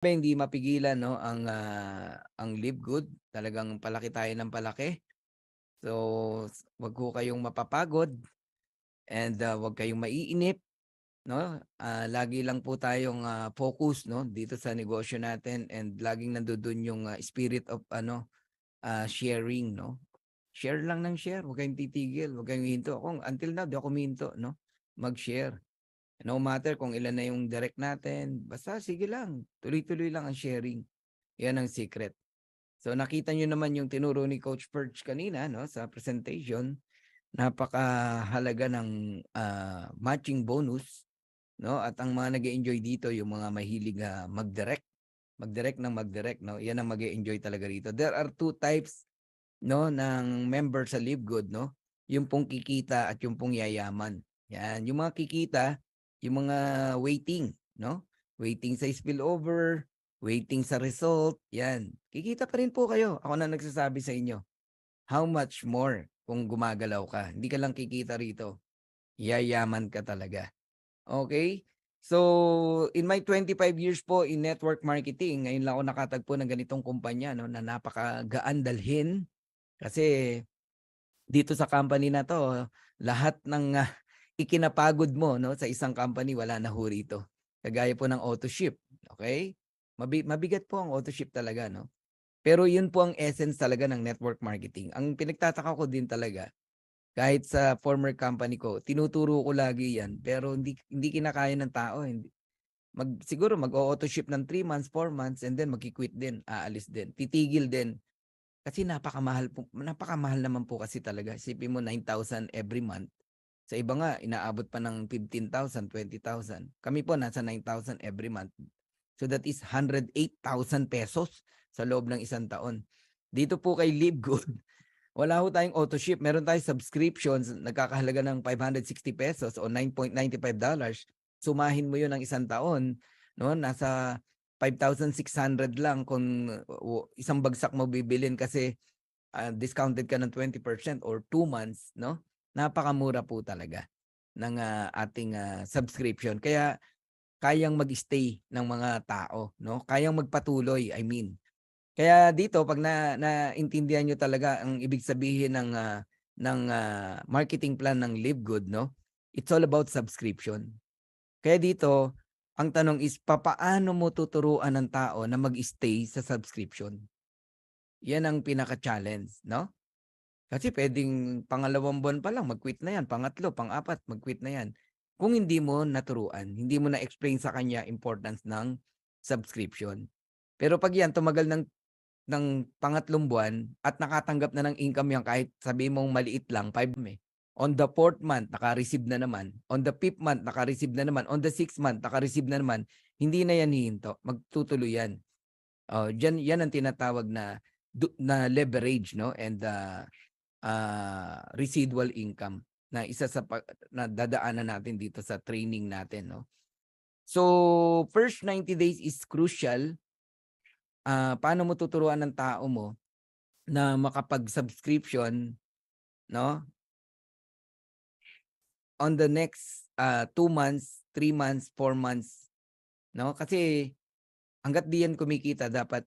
Hindi mapigilan 'no ang Live Good, talagang palaki tayo ng palaki. So, 'wag ho kayong mapapagod and, 'wag kayong maiinip 'no. Lagi lang po tayong, focus 'no dito sa negosyo natin and laging nandodo'n yung, spirit of sharing 'no. Share lang ng share, 'wag kayong titigil, 'wag kayong hihinto. Ako until now 'di ako humihinto 'no, mag-share. No matter kung ilan na yung direct natin, basta sige lang, tuloy-tuloy lang ang sharing. 'Yan ang secret. So nakita niyo naman yung tinuro ni Coach Perch kanina 'no, sa presentation. Napakahalaga ng, matching bonus 'no, at ang mga nag-e-enjoy dito yung mga mahilig, mag-direct, mag-direct 'no, 'yan ang mag-e-enjoy talaga rito. There are two types 'no, ng member sa Live Good 'no, yung pong kikita at yung pong yayaman. 'Yan, yung mga kikita, yung mga waiting 'no, waiting sa spillover, waiting sa result, 'yan. Kikita pa rin po kayo, ako na nagsasabi sa inyo. How much more kung gumagalaw ka, hindi ka lang kikita rito, yayaman ka talaga, okey? So, in my 25 years po in network marketing, ngayon lang ako nakatagpo ng ganitong kumpanya 'no, na napakagaan dalhin. Kasi dito sa company na 'to, lahat ng, ikinapagod mo 'no, sa isang company wala na ho rito. Kagaya po ng AutoShip, okey? Mabigat po ang AutoShip talaga 'no. Pero yun po ang essence talaga ng network marketing. Ang pinagtataka ko din talaga, kahit sa former company ko, tinuturo ko lagi 'yan, pero hindi hindi kinakaya ng tao, siguro mag-o-AutoShip ng 3 months, 4 months, and then magki-quit din, aalis din, titigil din. Kasi napakamahal naman po kasi talaga. Isipin mo 9,000 every month. Sa iba nga inaabot pa ng 15,000, 20,000. Kami po nasa 9,000 every month. So that is 108,000 pesos sa loob ng isang taon. Dito po kay LiveGood, wala ho tayong auto-ship. Meron tayong subscriptions, nagkakahalaga ng 560 pesos o $9.95. Sumahin mo 'yun ng isang taon, 'no, nasa 5,600 lang kung isang bagsak mo bibilin kasi, discounted ka ng 20% or 2 months 'no. Napakamura po talaga ng, ating, subscription. Kaya kayang mag-stay ng mga tao 'no, kayang magpatuloy, I mean. Kaya dito 'pag naintindihan niyo talaga ang ibig sabihin ng marketing plan ng Live Good 'no, it's all about subscription. Kaya dito, ang tanong is papaano mo tuturuan ng tao na mag-stay sa subscription? 'Yan ang pinaka-challenge 'no? Kasi puwedeng pangalawang buwan pa lang mag-quit na 'yan, pangatlo, pang-apat mag-quit na 'yan. Kung hindi mo naturuan, hindi mo na-explain sa kanya importance ng subscription. Pero 'pag 'yan tumagal ng pangatlong buwan at nakatanggap na ng income 'yan kahit sabihin mong maliit lang, 5 On the fourth month naka-receive na naman, on the fifth month naka-receive na naman, on the sixth month naka-receive na naman, hindi na 'yan hihinto, magtutuloy 'yan. Oh, 'yan ang tinatawag na leverage 'no and, residual income na isa sa na dadaanan natin dito sa training natin 'no. So, first 90 days is crucial. Paano mo tuturuan ng tao mo na makapag-subscription 'no, on the next, 2 months, 3 months, 4 months 'no? Kasi hangga't di yan kumikita dapat,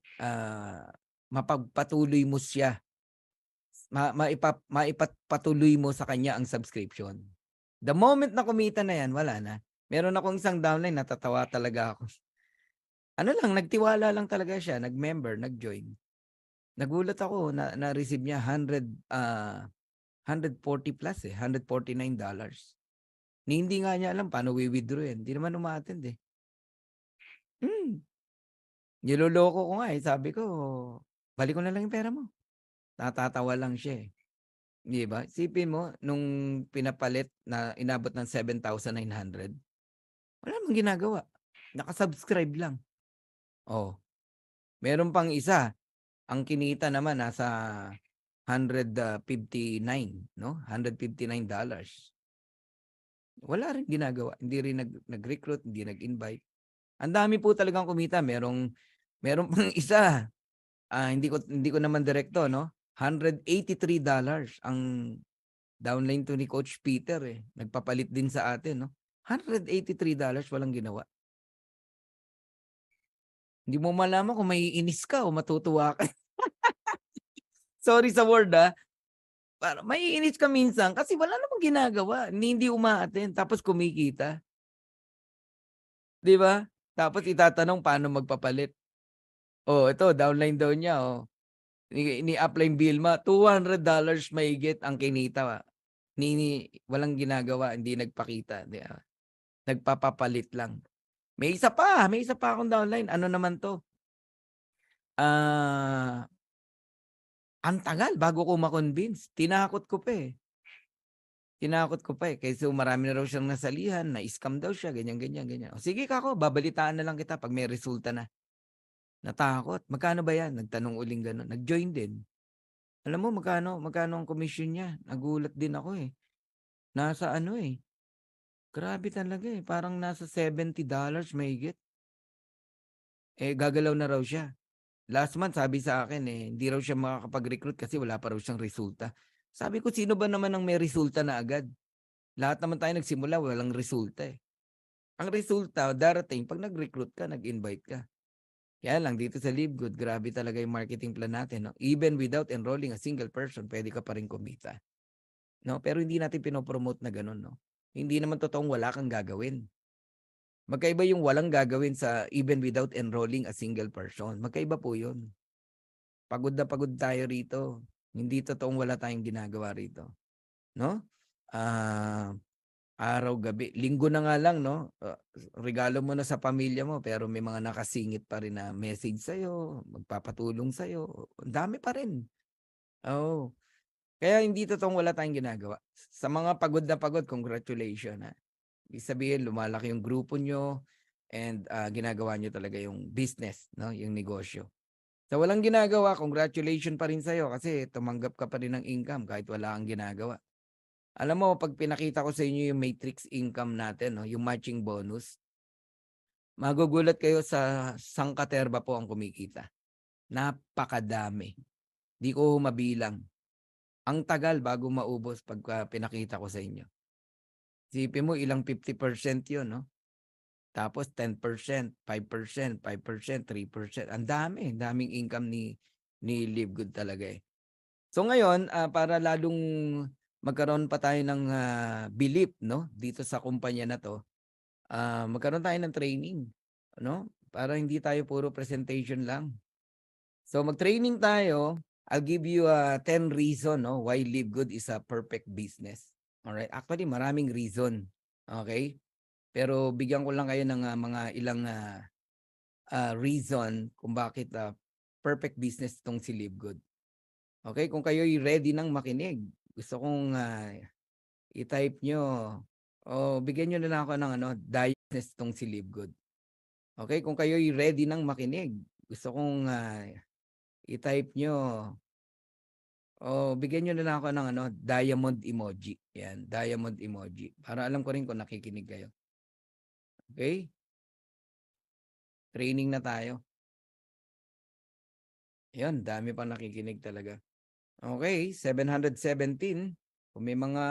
mapagpatuloy mo siya, maipagpatuloy mo sa kanya ang subscription. The moment na kumita na yan, wala na. Meron akong isang downline natatawa talaga ako. Ano lang, nagtiwala lang talaga siya, nag-member, nag-join. Nagulat ako na na-receive niya 140 plus, $149. Ni hindi nga niya alam paano wi-withdraw 'yan, 'di naman uma-attend, eh. Hmm, niloloko ko nga, eh, sabi ko, "Balik ko na lang yung pera mo." Natatawa lang siya, eh, 'di ba? Isipin mo nung pinapalit na inabot ng 7,900, wala namang ginagawa, naka-subscribe lang. Oh, meron pang isa, ang kinita naman nasa 159 $no, $159. Wala rin ginagawa, hindi rin nag-recruit, hindi nag-invite. Ang dami po talagang kumita, meron pang isa, hindi ko naman direkto 'no, $183 ang downline 'to ni Coach Peter, eh, nagpapalit din sa atin 'no, $183 walang ginawa. Hindi mo malaman kung maiinis ka o matutuwa ka. Sorry sa word, para maiinis ka minsan kasi wala namang ginagawa, hindi uma-attend tapos kumikita, 'di ba? Tapos itatanong paano magpapalit. Oh, ito downline daw niya, ini-apply yung Vilma, $200 mahigit ang kinita. Walang ginagawa, hindi nagpakita, 'di ba? Nagpapapalit lang. May isa pa akong downline, ano naman 'to, ah, ang tagal bago ko ma-convince, tinakot ko pa, kasi marami na raw siyang nasalihan, na-scam daw siya, ganyan, ganyan, ganyan. O sige kako, babalitaan na lang kita 'pag may resulta na. Natakot, "Magkano ba 'yan?" Nagtanong uling gano'n, nag-join din. Alam mo magkano ang commission niya, nagulat din ako, Nasa ano, grabe talaga, parang nasa $70 mahigit. Gagalaw na raw siya. Last month sabi sa akin, hindi raw siya makakapag-recruit kasi wala pa raw siyang resulta. Sabi ko, sino ba naman ang may resulta na agad? Lahat naman tayo nagsimula walang resulta, eh. Ang resulta darating 'pag nag-recruit ka, nag-invite ka. Kaya lang dito sa LiveGood grabe talaga yung marketing plan natin, 'no. Even without enrolling a single person, puwede ka pa rin kumita, 'no. Pero hindi natin pino-promote na gano'n, 'no. Hindi naman totoong wala kang gagawin. Magkaiba yung walang gagawin sa even without enrolling a single person, magkaiba po yun. Pagod na pagod tayo rito, hindi totoong wala tayong ginagawa rito, 'no? Ah, Araw-gabi, linggo na nga lang, 'no, regalo mo na sa pamilya mo pero may mga nakasingit pa rin na message sa'yo, magpapatulong sa'yo, ang dami pa rin, oo. Kaya hindi totoong wala tayong ginagawa. Sa mga pagod na pagod, congratulations, Ibig sabihin lumalaki yung grupo niyo and, ginagawa niyo talaga yung business, 'no, yung negosyo. Sa walang ginagawa, congratulations pa rin sa'yo kasi tumanggap ka pa rin ng income kahit wala kang ginagawa. Alam mo 'pag pinakita ko sa inyo yung matrix income natin, 'no, yung matching bonus, magugulat kayo sa sangkaterba po ang kumikita. Napakadami, 'di ko mabilang. Ang tagal bago maubos pagka pinakita ko sa inyo. Isipin mo ilang 50% 'yun, 'no? Tapos 10%, 5%, 5%, 3%, ang daming income ni Livegood talaga, eh. So ngayon, para lalong magkaroon pa tayo ng, belief, 'no, dito sa kumpanya na 'to, magkaroon tayo ng training, ano, para hindi tayo puro presentation lang. So mag-training tayo, I'll give you, 10 reason, 'no, why Livegood is a perfect business. Alright, actually maraming reason, okay. Pero bigyan ko lang kayo ng, mga ilang, reason kung bakit, perfect business 'tong si Livegood. Okay, kung kayo'y ready ng makinig, gusto kong, i-type niyo o bigyan niyo na lang ako ng ano, business 'tong si Livegood. Okay, kung kayo'y ready ng makinig, gusto kong, i-type niyo o bigyan niyo na lang ako ng ano, diamond emoji, 'yan, diamond emoji, para alam ko rin kung nakikinig kayo. Okay, training na tayo. Ayun, dami pang nakikinig talaga. Okay, 717. Kung may mga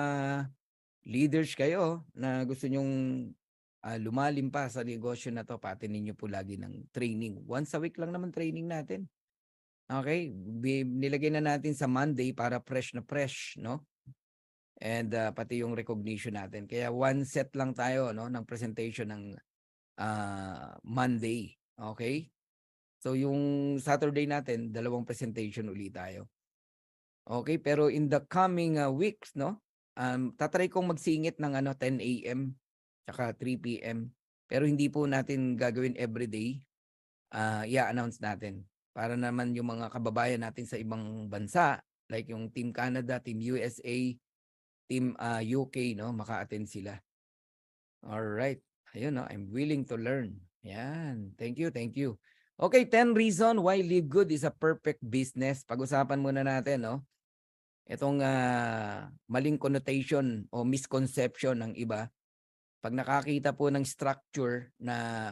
leaders kayo na gusto niyong, lumalim pa sa negosyo na 'to, paatinin niyo po lagi ng training. Once a week lang naman training natin, okay. Nilagay na natin sa Monday para fresh na fresh, 'no, and, pati yung recognition natin. Kaya one set lang tayo, 'no, ng presentation ng, Monday, okay. So yung Saturday natin, dalawang presentation uli tayo. Okay, pero in the coming, weeks, 'no, ta kong magsingit ng ano 10 AM tsaka 3 PM. Pero hindi po natin gagawin everyday, i-a-announce natin para naman yung mga kababayan natin sa ibang bansa, like yung Team Canada, Team USA, Team, UK, 'no, maka-attend sila. Alright, ayun, 'no, I'm willing to learn. Yan, thank you, thank you. Okay, 10 reason why Live Good is a perfect business. Pag-usapan muna natin, 'no. Itong, maling connotation o misconception ng iba 'pag nakakita po ng structure na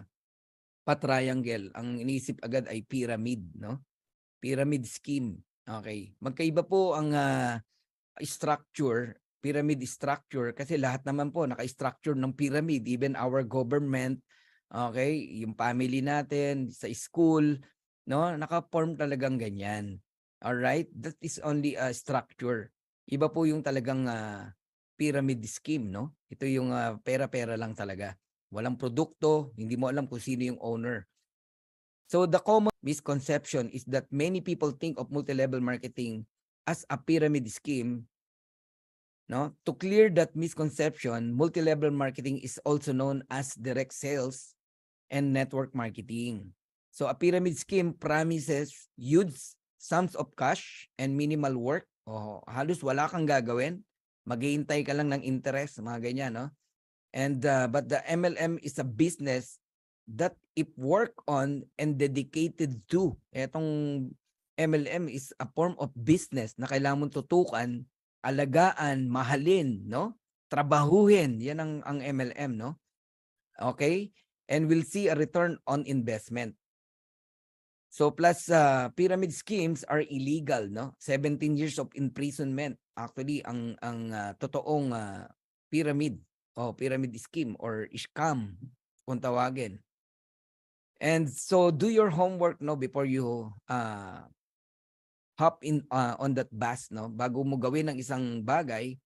pa-triangle, ang iniisip agad ay pyramid, 'no? Pyramid scheme, okay. Magkaiba po ang, structure, pyramid structure kasi lahat naman po naka-structure ng pyramid, even our government, Okay, yung family natin sa school, 'no, naka-form talagang ganyan. Alright, that is only a structure. Iba po yung talagang, pyramid scheme, 'no? Ito yung, pera-pera lang talaga. Walang produkto, hindi mo alam kung sino yung owner. So the common misconception is that many people think of multi-level marketing as a pyramid scheme, 'no? To clear that misconception, multi-level marketing is also known as direct sales and network marketing. So a pyramid scheme promises huge sums of cash and minimal work. O halos wala kang gagawin. Maghihintay ka lang ng interest, mga ganyan, no? And but the MLM is a business that if work on and dedicated to, etong MLM is a form of business na kailangan mong tutukan, alagaan, mahalin, no? Trabahuhin, yan ang MLM, no? Okay? And we'll see a return on investment. So plus pyramid schemes are illegal, no? 17 years of imprisonment. Actually, ang totoong pyramid o pyramid scheme or scam kung tawagin. And so do your homework, no, before you hop in on that bus, no? Bago mo gawin ang isang bagay,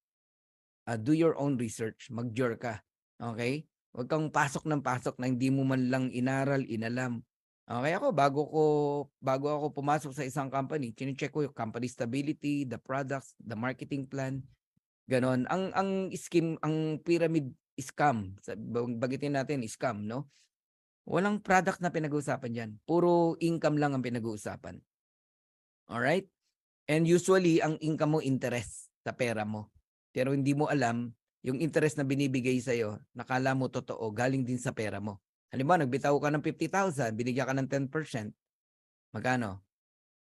do your own research, mag-jur ka. Okay? Huwag kang pasok ng pasok na hindi mo man lang inaral, inalam. Okay, ako bago ako pumasok sa isang company, chine-check ko yung company stability, the products, the marketing plan, gano'n. Ang scheme, ang pyramid scam, bagitin natin scam, no? Walang product na pinag-uusapan diyan. Puro income lang ang pinag-uusapan. Alright? And usually, ang income mo interest sa pera mo. Pero hindi mo alam, yung interest na binibigay sa'yo, nakala mo totoo, galing din sa pera mo. Halimbawa, nagbitaw ka ng 50,000, binigyan ka ng 10%, magkano?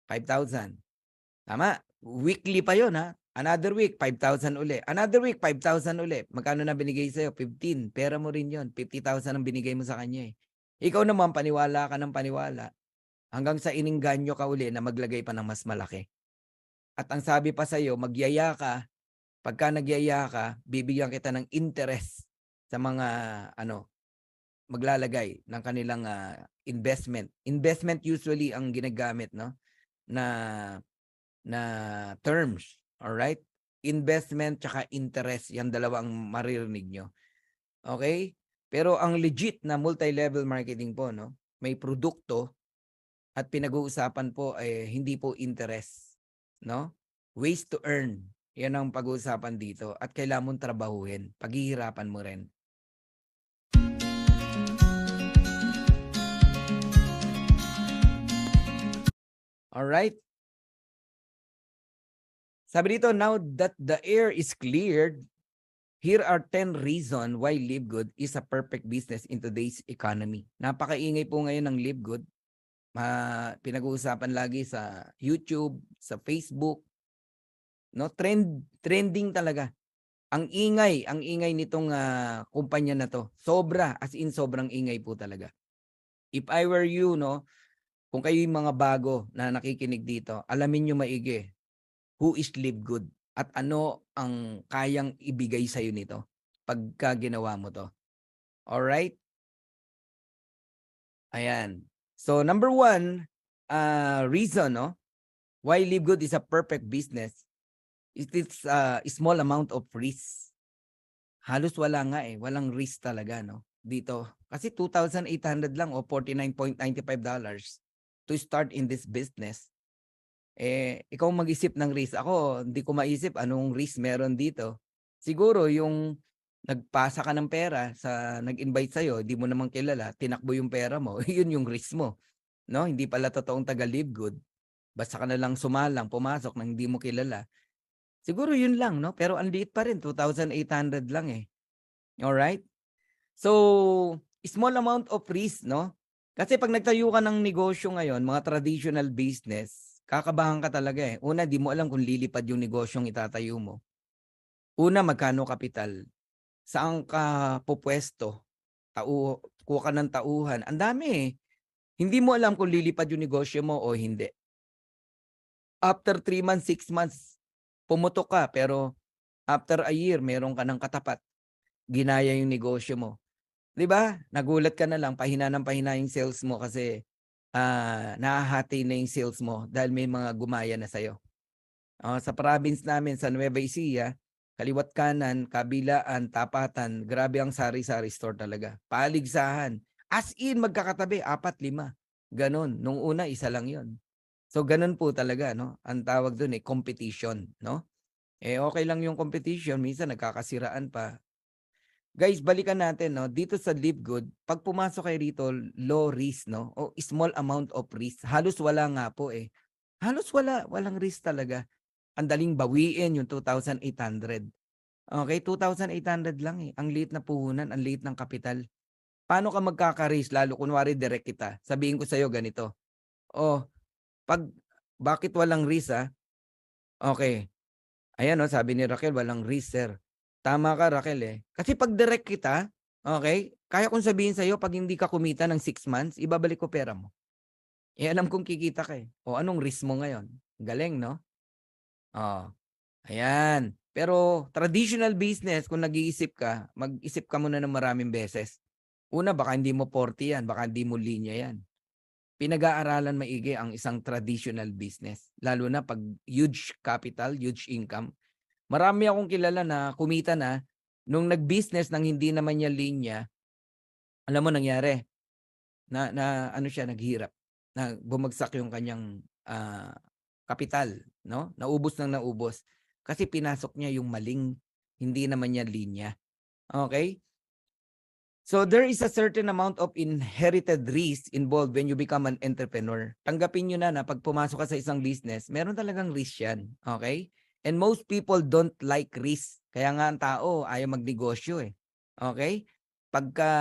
5,000. Tama? Weekly pa yon ha? Another week, 5,000 uli. Another week, 5,000 uli. Magkano na binigay sa'yo? 15. Pera mo rin yon. 50,000 ang binigay mo sa kanya eh. Ikaw naman, paniwala ka ng paniwala. Hanggang sa iningganyo ka uli na maglagay pa ng mas malaki. At ang sabi pa sa'yo, magyaya ka. Pagka nagyaya ka, bibigyan kita ng interest sa mga maglalagay ng kanilang investment. Investment usually ang ginagamit, no, na na terms, all right? Investment tsaka interest, yan dalawang maririnig nyo. Okay? Pero ang legit na multi-level marketing po, no, may produkto at pinag-uusapan po ay hindi po interest, no? Ways to earn. Yan ang pag-uusapan dito at kailangan mong trabahuhin. Paghihirapan mo rin. Alright? Sabi dito, now that the air is cleared, here are 10 reasons why Live Good is a perfect business in today's economy. Napakaingay po ngayon ng Live Good. Pinag-uusapan lagi sa YouTube, sa Facebook, no? Trending talaga. Ang ingay nitong kumpanya na to. Sobra, as in sobrang ingay po talaga. If I were you, no, kung kayo yung mga bago na nakikinig dito, alamin nyo maigi, who is Live Good at ano ang kayang ibigay sa'yo nito pagka ginawa mo to. Alright? Ayan. So, number 1 reason, no, why Live Good is a perfect business, it's a small amount of risk. Halos wala nga eh, walang risk talaga, no, dito. Kasi 2,800 lang o $49.95 to start in this business. Ikaw mag-isip ng risk. Ako, hindi ko maisip anong risk meron dito. Siguro yung nagpasa ka ng pera sa nag-invite sa'yo, di mo naman kilala, tinakbo yung pera mo, yun yung risk mo. No? Hindi pala totoong taga-Live Good. Basta ka na lang sumalang, pumasok nang hindi mo kilala. Siguro yun lang, no? Pero ang liit pa rin, 2,800 lang eh. Alright? So, small amount of risk, no? Kasi pag nagtayo ka ng negosyo ngayon, mga traditional business, kakabahan ka talaga eh. Una, di mo alam kung lilipad yung negosyong itatayo mo. Una, magkano kapital? Saan ka pupwesto? Kuha ka ng tauhan. Ang dami eh. Hindi mo alam kung lilipad yung negosyo mo o hindi. After 3 months, 6 months, pumutok ka pero after a year, meron ka ng katapat. Ginaya yung negosyo mo. 'Di ba? Nagulat ka na lang pahina ng pahina yung sales mo kasi, nahahati na yung sales mo dahil may mga gumaya na sa'yo. Sa province namin sa Nueva Ecija, kaliwa't kanan, kabilaan, tapatan, grabe ang sari-sari store talaga. Paligsahan, as in magkakatabi, 4, 5, gano'n. Nung una isa lang 'yon. So gano'n po talaga 'no, ang tawag do'n, competition 'no. Okey lang yung competition, minsan nagkakasiraan pa. Guys, balikan natin 'no, dito sa Live Good, 'pag pumasok kayo rito, low risk 'no, o small amount of risk. Halos wala nga po, Halos wala, walang risk talaga. Ang daling bawiin yung 2,800. Okey, 2,800 lang, Ang liit na puhunan, ang liit ng kapital. Paano ka magkaka-risk lalo kunwari direct kita, sabihin ko sa'yo ganito, "Oh, 'pag bakit walang risk, Okey, ayan, sabi ni Raquel walang risk, sir." Tama ka, Raquel, Kasi 'pag direct kita, okey, kaya kong sabihin sa'yo 'pag hindi ka kumita ng 6 months, ibabalik ko pera mo. Alam kong kikita ka, O anong risk mo ngayon? Galing 'no? Oh. Ayan. Pero traditional business kung nag-iisip ka, mag-isip ka muna ng maraming beses. Una, baka hindi mo forte 'yan, baka hindi mo linya 'yan. Pinag-aaralan maigi ang isang traditional business, lalo na 'pag huge capital, huge income. Marami akong kilala na kumita na nung nag-business ng hindi naman niya linya, alam mo nangyari, na ano siya, naghirap, na bumagsak yung kanyang, kapital 'no, naubos ng naubos. Kasi pinasok niya yung maling hindi naman niya linya, okey? So, there is a certain amount of inherited risk involved when you become an entrepreneur. Tanggapin niyo na 'pag pumasok ka sa isang business, meron talagang risk 'yan, okey? And most people don't like risk, kaya nga ang tao ayaw magnegosyo, okey? Pagka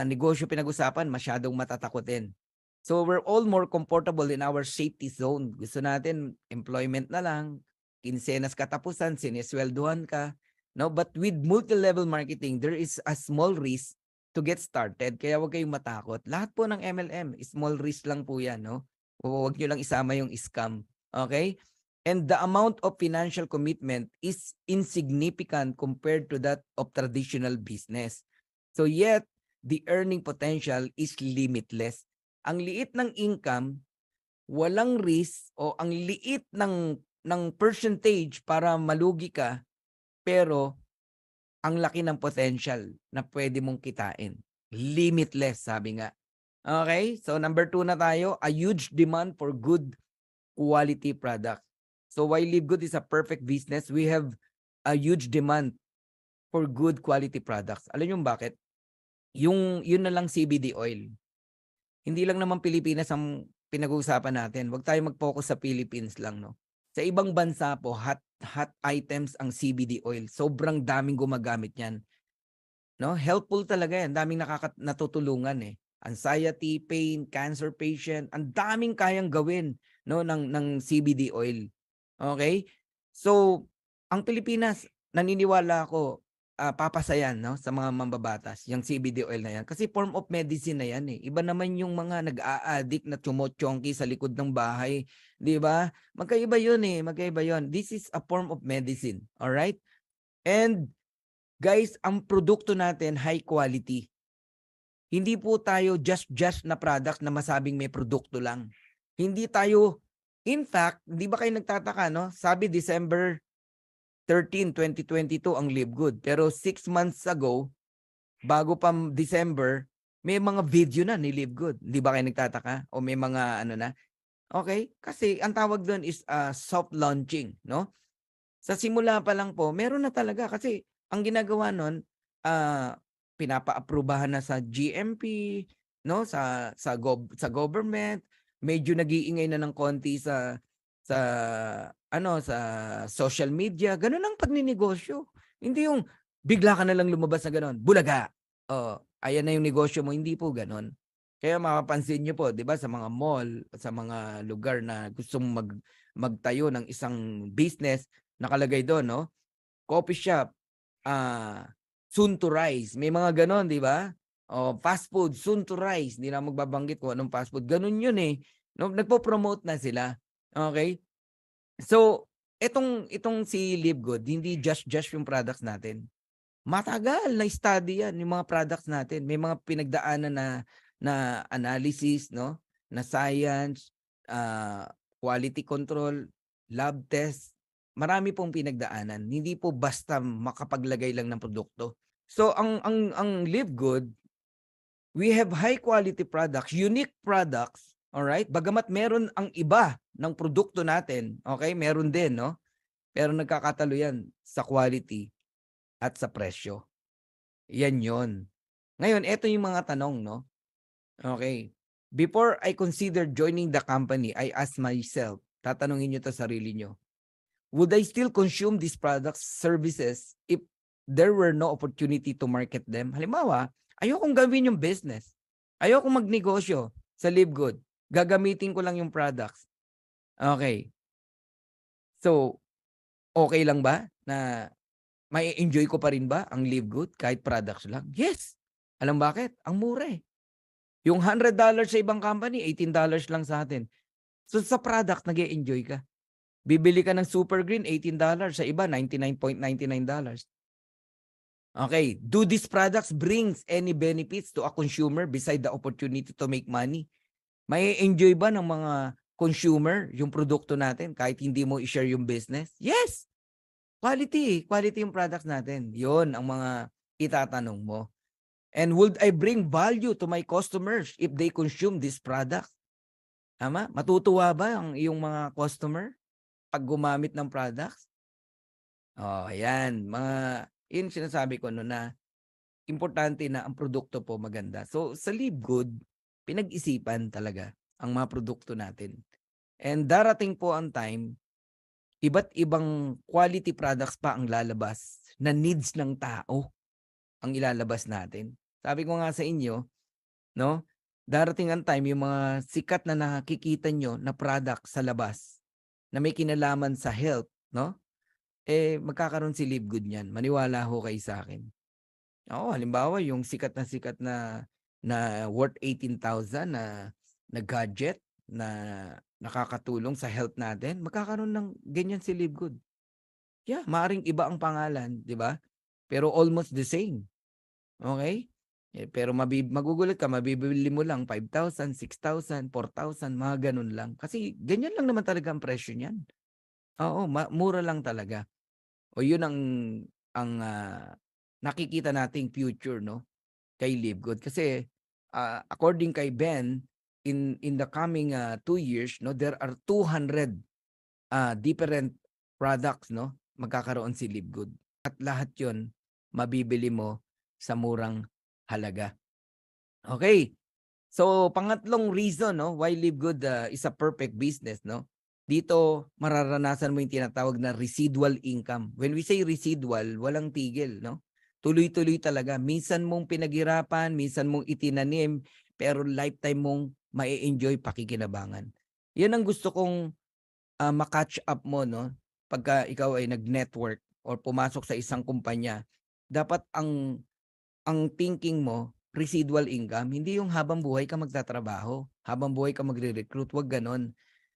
negosyo pinag-usapan masyadong matatakotin. So we're all more comfortable in our safety zone. Gusto natin employment na lang, kinsenas katapusan, sineswelduhan ka. No, but with multi-level marketing, there is a small risk to get started. Kaya huwag kayong matakot. Lahat po ng MLM, small risk lang po 'yan, no? Huwag niyo lang isama yung scam. Okay? And the amount of financial commitment is insignificant compared to that of traditional business. So yet, the earning potential is limitless. Ang liit ng income, walang risk o ang liit ng percentage para malugi ka, pero ang laki ng potential na pwede mong kitain. Limitless, sabi nga. Okay? So number 2 na tayo, a huge demand for good quality product. So while Live Good is a perfect business, we have a huge demand for good quality products. Alam niyo bakit? Yun na lang CBD oil. Hindi lang naman Pilipinas ang pinag-uusapan natin. Huwag tayong mag-focus sa Philippines lang, 'no. Sa ibang bansa po, hot hot items ang CBD oil. Sobrang daming gumagamit niyan, 'no. Helpful talaga 'yan, daming natutulungan, Anxiety, pain, cancer patient, ang daming kayang gawin, 'no, ng CBD oil. Okay. So, ang Pilipinas, naniniwala ako, papasa 'yan 'no, sa mga mambabatas, yang CBD oil na 'yan. Kasi form of medicine na 'yan, Iba naman yung mga nag-a-addict na tsumotsonki sa likod ng bahay, 'di ba? Magkaiba 'yun, magkaiba 'yun. This is a form of medicine, alright? And guys, ang produkto natin high quality. Hindi po tayo just na product na masabing may produkto lang. Hindi tayo, in fact, 'di ba kayo nagtataka 'no? Sabi December 13, 2022 ang Live Good. Pero 6 months ago, bago pa December, may mga video na ni Live Good. 'Di ba kayo nagtataka? O may mga ano na? Okay? Kasi ang tawag doon is soft launching, 'no? Sa simula pa lang po, meron na talaga kasi ang ginagawa nun, ah, pinapaaprubahan na sa GMP, 'no, sa government, medyo nag-iingay na ng konti sa sa social media, gano'n ang pagninegosyo. Hindi yung bigla ka na lang lumabas na gano'n, bulaga, oo, ayan na yung negosyo mo, hindi po gano'n. Kaya mapapansin niyo po 'di ba sa mga mall, sa mga lugar na gustong magtayo ng isang business, nakalagay dun 'no, coffee shop, ah, soon to rise, may mga gano'n 'di ba? O fast food, soon to rise, hindi na magbabanggit kung anong fast food, gano'n yun, 'no, nagpo-promote na sila, okey? So, itong si Live Good, hindi just yung products natin. Matagal na study yan, yung mga products natin. May mga pinagdaanan na analysis, no? Na science, quality control, lab test. Marami pong pinagdaanan. Hindi po basta makapaglagay lang ng produkto. So ang Live Good, we have high quality products, unique products, all right? Bagamat meron ang iba ng produkto natin, okay? Meron din, no? Pero nagkakatalo yan sa quality at sa presyo. Yan yon. Ngayon, eto yung mga tanong, no? Okay. Before I consider joining the company, I ask myself, tatanungin nyo to sarili nyo, would I still consume these products, services, if there were no opportunity to market them? Halimbawa, ayokong gawin yung business. Ayokong magnegosyo sa Live Good. Gagamitin ko lang yung products. Okay. So, okay lang ba na may enjoy ko pa rin ba ang Live Good kahit products lang? Yes. Alam bakit? Ang mura eh. Yung $100 sa ibang company, $18 lang sa atin. So sa product, nag-e-enjoy ka. Bibili ka ng Super Green, $18. Sa iba, $99.99. Okay. Do these products brings any benefits to a consumer beside the opportunity to make money? May enjoy ba ng mga consumer yung produkto natin kahit hindi mo i-share yung business? Yes. Quality. Quality yung products natin. Yun ang mga itatanong mo. And would I bring value to my customers if they consume this product? Tama? Matutuwa ba ang iyong mga customer pag gumamit ng products? Oh, ayan. Yun sinasabi ko no na importante na ang produkto po maganda. So, sa Live Good, pinag-isipan talaga ang mga produkto natin. And darating po ang time, iba't ibang quality products pa ang lalabas na needs ng tao ang ilalabas natin. Sabi ko nga sa inyo, no? Darating ang time yung mga sikat na nakikita nyo na product sa labas na may kinalaman sa health, no? Eh, magkakaroon si Live Good niyan. Maniwala ho kayo sa akin. Oo, halimbawa yung sikat na worth 18,000 na gadget na nakakatulong sa health natin, magkakaroon ng ganyan si Live Good. Yeah, maaring iba ang pangalan, 'di ba? Pero almost the same. Okay? Pero magugulat ka, mabibili mo lang 5,000, 6,000, 4,000, mga ganun lang. Kasi ganyan lang naman talaga ang presyo niyan. Oo, mura lang talaga. O yun ang nakikita nating future, no, kay Live Good. Kasi according kay Ben, in the coming 2 years, no, there are 200 different products, no, magkakaroon si Live Good. At lahat yon mabibili mo sa murang halaga. Okay. So, pangatlong reason, no, why Live Good is a perfect business, no? Dito, mararanasan mo yung tinatawag na residual income. When we say residual, walang tigil, no? Tuloy-tuloy talaga. Minsan mong pinaghirapan, minsan mong itinanim, pero lifetime mong mai-enjoy pakikinabangan. Yan ang gusto kong ma-catch up mo, no? Pagka ikaw ay nag-network or pumasok sa isang kumpanya, dapat ang thinking mo, residual income, hindi yung habang buhay ka magtatrabaho, habang buhay ka magre-recruit, wag ganon.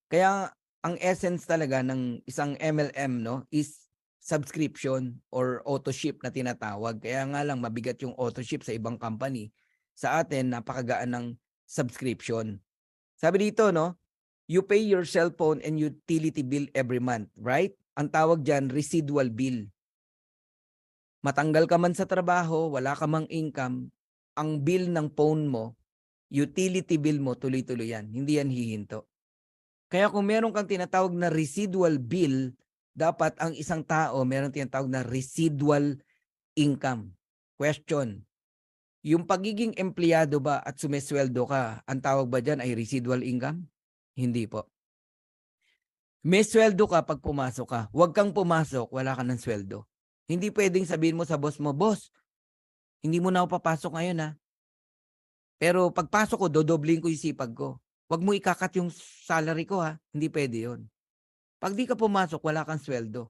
Kaya ang essence talaga ng isang MLM, no, is subscription or auto ship na tinatawag. Kaya nga lang mabigat yung auto ship sa ibang company. Sa atin, napakagaan ng subscription. Sabi dito, no, you pay your cellphone and utility bill every month, right? Ang tawag dyan, residual bill. Matanggal ka man sa trabaho, wala ka mang income, ang bill ng phone mo, utility bill mo, tuloy-tuloy yan. Hindi yan hihinto. Kaya kung meron kang tinatawag na residual bill, dapat ang isang tao meron tinatawag na residual income. Question, yung pagiging empleyado ba at sumesweldo ka, ang tawag ba dyan ay residual income? Hindi po. May sweldo ka pag pumasok ka. Huwag kang pumasok, wala ka ng sweldo. Hindi pwedeng sabihin mo sa boss mo, boss, hindi mo na ako papasok ngayon ha. Pero pagpasok ko, dodobling ko yung sipag ko. Huwag mo ikakat yung salary ko ha. Hindi pwede yun. Pag di ka pumasok, wala kang sweldo.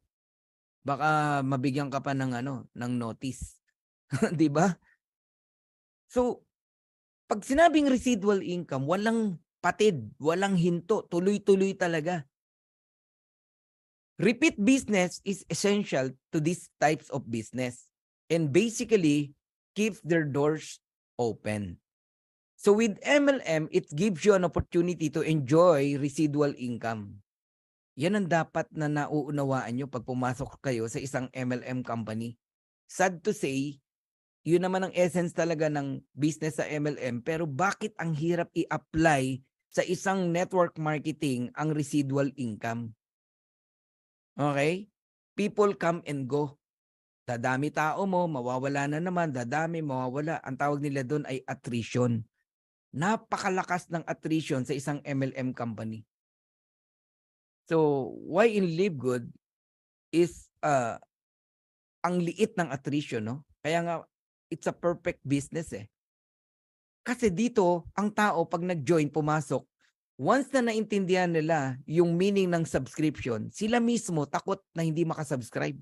Baka mabigyan ka pa ng ng notice. 'Di ba? So, pag sinabing residual income, walang patid, walang hinto, tuloy-tuloy talaga. Repeat business is essential to these types of business. and basically keeps their doors open. So with MLM, it gives you an opportunity to enjoy residual income. Yan ang dapat na nauunawaan nyo pag pumasok kayo sa isang MLM company. Sad to say, yun naman ang essence talaga ng business sa MLM, pero bakit ang hirap i-apply sa isang network marketing ang residual income? Okay? People come and go. Dadami tao mo, mawawala na naman, dadami, mawawala. Ang tawag nila doon ay attrition. Napakalakas ng attrition sa isang MLM company. So, why in Live Good is ang liit ng attrition, no? Kaya nga, it's a perfect business eh. Kasi dito, ang tao pag nag-join, pumasok, once na naintindihan nila yung meaning ng subscription, sila mismo takot na hindi makasubscribe.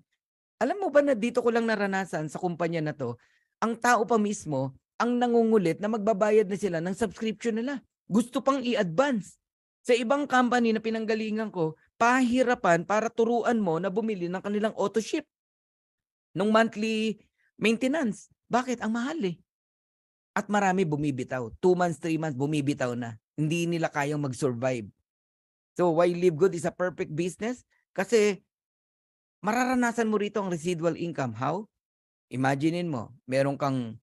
Alam mo ba na dito ko lang naranasan sa kumpanya na to, ang tao pa mismo ang nangungulit na magbabayad na sila ng subscription nila. Gusto pang i-advance. Sa ibang company na pinanggalingan ko, pahirapan para turuan mo na bumili ng kanilang auto ship nung monthly maintenance. Bakit? Ang mahal eh. At marami bumibitaw. 2 months, 3 months, bumibitaw na. Hindi nila kayang mag-survive. So, why Live Good is a perfect business? Kasi mararanasan mo rito ang residual income. How? Imaginein mo, meron kang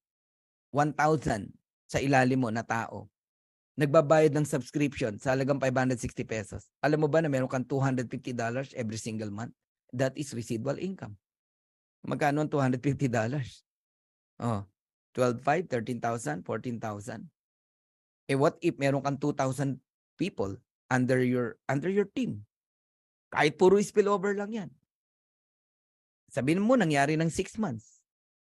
1,000 sa ilalim mo na tao. Nagbabayad ng subscription sa halagang 560 pesos. Alam mo ba na meron kang $250 every single month? That is residual income. Magkano ang $250? Oh, 12,500, 13,000, 14,000. Eh what if meron kang 2,000 people under your team? Kahit puro spillover lang yan. Sabihin mo, nangyari ng 6 months.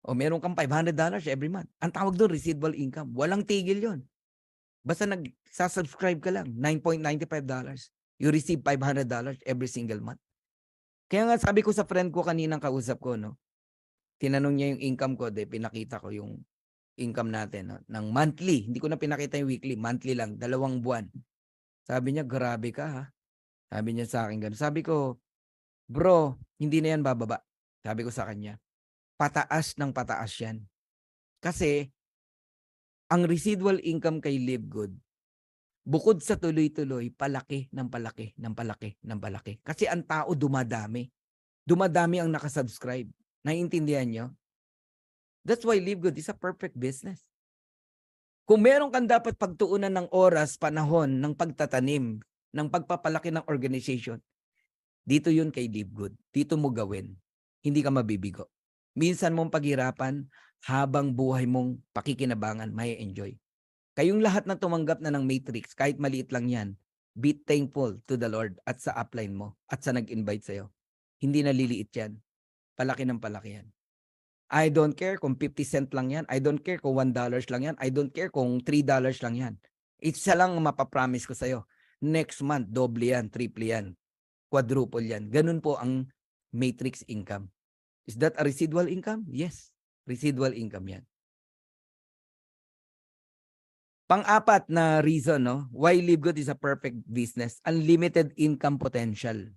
O meron kang $500 every month. Ang tawag doon, residual income. Walang tigil yon. Basta nag-subscribe ka lang, $9.95. You receive $500 every single month. Kaya nga sabi ko sa friend ko kaninang kausap ko, no? Tinanong niya yung income ko, pinakita ko yung income natin, no? Ng monthly. Hindi ko na pinakita yung weekly, monthly lang, 2 buwan. Sabi niya, grabe ka ha. Sabi niya sa akin gano'n. Sabi ko, bro, hindi na yan bababa. Sabi ko sa kanya, pataas ng pataas yan. Kasi, ang residual income kay Live Good, bukod sa tuloy-tuloy, palaki ng palaki ng palaki ng palaki. Kasi ang tao dumadami. Dumadami ang nakasubscribe. Naiintindihan nyo? That's why Live Good is a perfect business. Kung meron kang dapat pagtuunan ng oras, panahon, ng pagtatanim, ng pagpapalaki ng organization, dito yun kay Live Good. Dito mo gawin. Hindi ka mabibigo. Minsan mong paghirapan, habang buhay mong pakikinabangan, may enjoy. Kayong lahat na tumanggap na ng Matrix, kahit maliit lang yan, be thankful to the Lord at sa upline mo at sa nag-invite sa'yo. Hindi naliliit yan. Palaki ng palaki yan. I don't care kung 50 cent lang yan. I don't care kung $1 lang yan. I don't care kung $3 lang yan. Isa lang mapapromise ko sa'yo. Next month, doble yan, triple yan, quadruple yan. Ganun po ang matrix income. Is that a residual income? Yes. Residual income yan. Pang-apat na reason, no? Why Live Good is a perfect business. Unlimited income potential.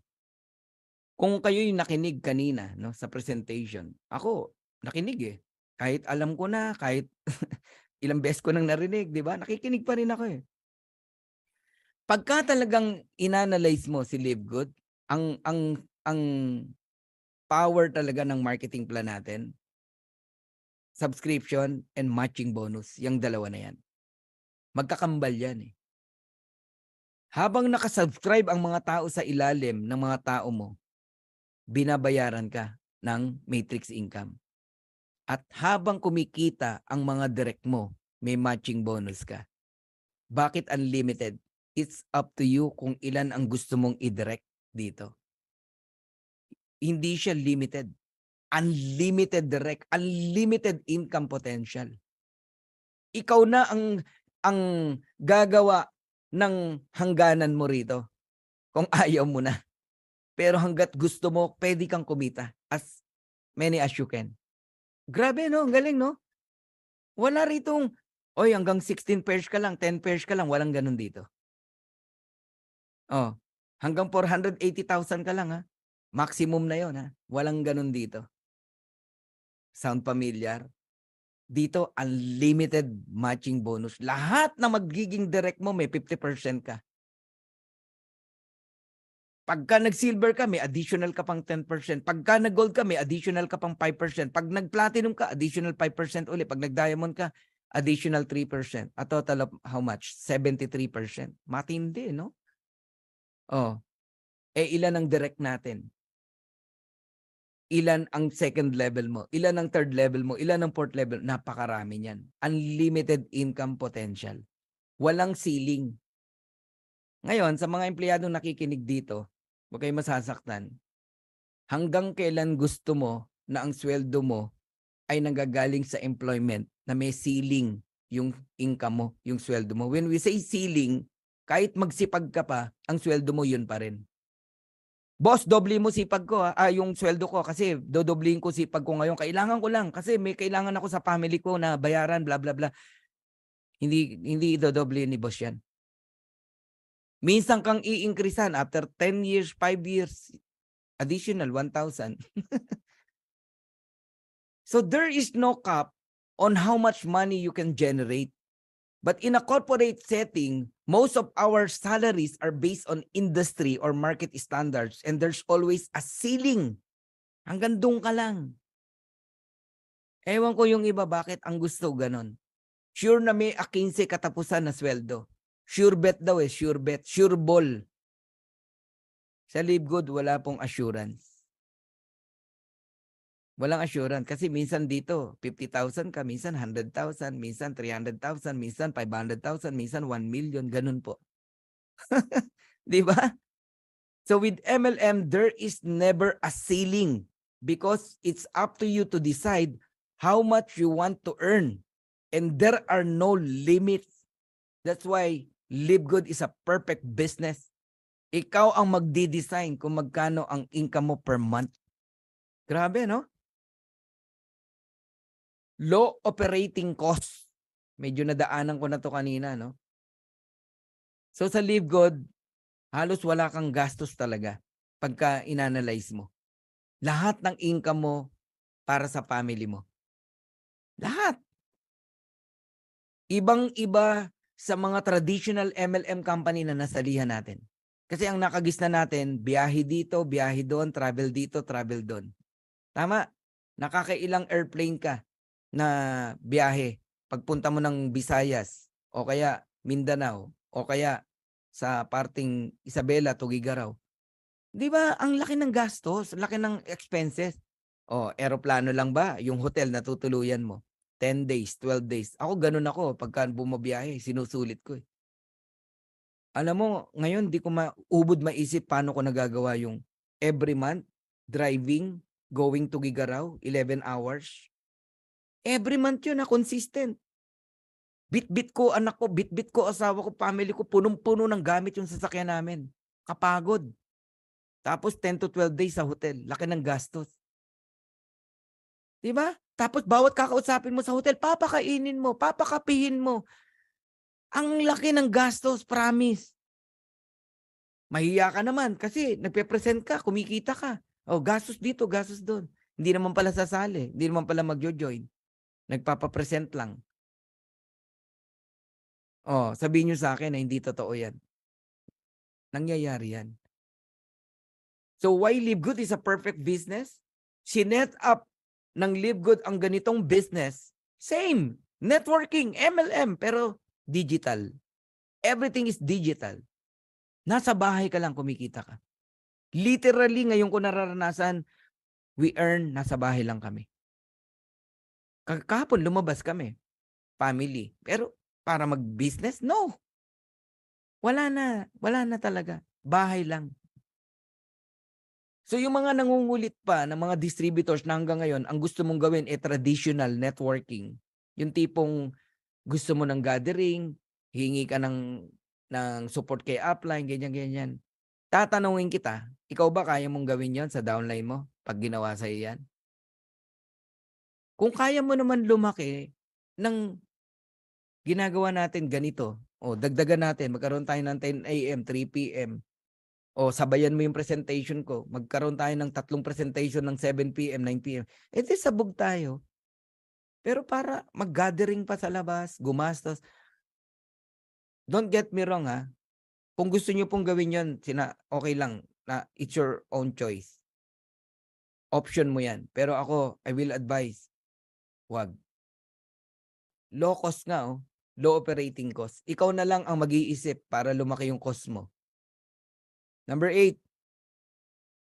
Kung kayo yung nakinig kanina, no, sa presentation, ako, nakinig eh. Kahit alam ko na, kahit ilang beses ko nang narinig, di ba? Nakikinig pa rin ako eh. Pagka talagang inanalyze mo si Live Good, ang power talaga ng marketing plan natin, subscription and matching bonus, yung dalawa na yan. Magkakambal yan eh. Habang nakasubscribe ang mga tao sa ilalim ng mga tao mo, binabayaran ka ng matrix income. At habang kumikita ang mga direct mo, may matching bonus ka. Bakit unlimited? It's up to you kung ilan ang gusto mong i-direct dito. Hindi siya limited. Unlimited direct, unlimited income potential. Ikaw na ang gagawa ng hangganan mo rito kung ayaw mo na. Pero hanggat gusto mo, pwede kang kumita as many as you can. Grabe no, galing no? Wala ritong, oy hanggang 16 pairs ka lang, 10 pairs ka lang, walang ganun dito. Oh, hanggang 480,000 ka lang ha. Maximum na yon ha. Walang ganun dito. Sound familiar? Dito, unlimited matching bonus. Lahat na magiging direct mo, may 50% ka. Pagka nag-silver ka, may additional ka pang 10%. Pagka nag-gold ka, may additional ka pang 5%. Pag nag-platinum ka, additional 5% uli. Pag nag-diamond ka, additional 3%. A total of how much? 73%. Matindi, no? Oh. Ilan ang direct natin? Ilan ang second level mo? Ilan ang third level mo? Ilan ang fourth level? Napakarami niyan. Unlimited income potential. Walang ceiling. Ngayon, sa mga empleyadong nakikinig dito, huwag kayong masasaktan. Hanggang kailan gusto mo na ang sweldo mo ay nanggagaling sa employment na may ceiling yung income mo, yung sweldo mo. When we say ceiling, kahit magsipag ka pa, ang sweldo mo yun pa rin. Boss, doble mo sipag ko yung sweldo ko kasi dodoblihin ko sipag ko ngayon. Kailangan ko lang kasi may kailangan ako sa family ko na bayaran, bla bla bla. Hindi dodoble ni boss yan. Minsan kang i-increasean after 10 years, 5 years, additional 1,000. So there is no cap on how much money you can generate. But in a corporate setting, most of our salaries are based on industry or market standards, and there's always a ceiling. Hanggang doon ka lang. Ewan ko yung iba bakit ang gusto ganon. Sure na may 15 katapusan na sweldo. Sure bet daw sure bet, sure ball. Sa Live Good, wala pong assurance. Walang assurance kasi minsan dito 50,000 ka, minsan 100,000, minsan 300,000, minsan 500,000, minsan 1 million, ganun po. 'Di ba? So with MLM, there is never a ceiling because it's up to you to decide how much you want to earn. And there are no limits. That's why Live Good is a perfect business. Ikaw ang magdi-design kung magkano ang income mo per month. Grabe, no? Low operating cost. Medyo nadaanan ko na to kanina, no? So sa Live Good, halos wala kang gastos talaga pagka inanalyze mo. Lahat ng income mo para sa family mo. Lahat. Ibang-iba sa mga traditional MLM company na nasalihan natin. Kasi ang nakagisna natin, biyahe dito, biyahe doon, travel dito, travel doon. Tama? Nakakailang airplane ka na biyahe pagpunta mo ng Visayas o kaya Mindanao o kaya sa parting Isabela, Tugigaraw. 'Di ba ang laki ng gastos, laki ng expenses. Eroplano lang ba yung hotel na tutuluyan mo? 10 days, 12 days. Ako ganun ako pagka bumabiyahe, sinusulit ko. Alam mo, ngayon di ko maubod maisip paano ko nagagawa yung every month driving, going to Gigaraw, 11 hours. Every month yun consistent. Bit-bit ko anak ko, bit-bit ko asawa ko, family ko, punong-puno ng gamit yung sasakyan namin. Kapagod. Tapos 10 to 12 days sa hotel. Laki ng gastos. 'Di ba? Tapos bawat kakausapin mo sa hotel, papakainin mo, papakapihin mo. Ang laki ng gastos, promise. Mahiya ka naman kasi nagpe-present ka, kumikita ka. Gastos dito, gastos doon. Hindi naman pala sasali, hindi naman pala magjo-join. Nagpapa-present lang. Sabihin niyo sa akin na hindi totoo 'yan. Nangyayari 'yan. So why Live Good is a perfect business? Sinet up ng Live Good ang ganitong business. Same, networking, MLM, pero digital. Everything is digital. Nasa bahay ka lang, kumikita ka. Literally, ngayon ko nararanasan, we earn, nasa bahay lang kami. Kahapon lumabas kami, family. Pero para mag-business, no. Wala na talaga. Bahay lang. So yung mga nangungulit pa ng mga distributors na hanggang ngayon, ang gusto mong gawin traditional networking. Yung tipong gusto mo ng gathering, hingi ka ng support kay upline, ganyan-ganyan. Tatanungin kita, ikaw ba kaya mong gawin yon sa downline mo pag ginawa sa'yo yan? Kung kaya mo naman lumaki ng ginagawa natin ganito, dagdagan natin, magkaroon tayo ng 10 a.m., 3 p.m., sabayan mo yung presentation ko, magkaroon tayo ng 3 presentation ng 7 p.m., 9 p.m. Sabog tayo. Pero para mag-gathering pa sa labas, gumastos. Don't get me wrong, ha. Kung gusto niyo pong gawin 'yon, okey lang na it's your own choice. Option mo 'yan. Pero ako, I will advise, 'wag. Low cost nga, oh, low operating cost. Ikaw na lang ang mag-iisip para lumaki yung cost mo. Number 8.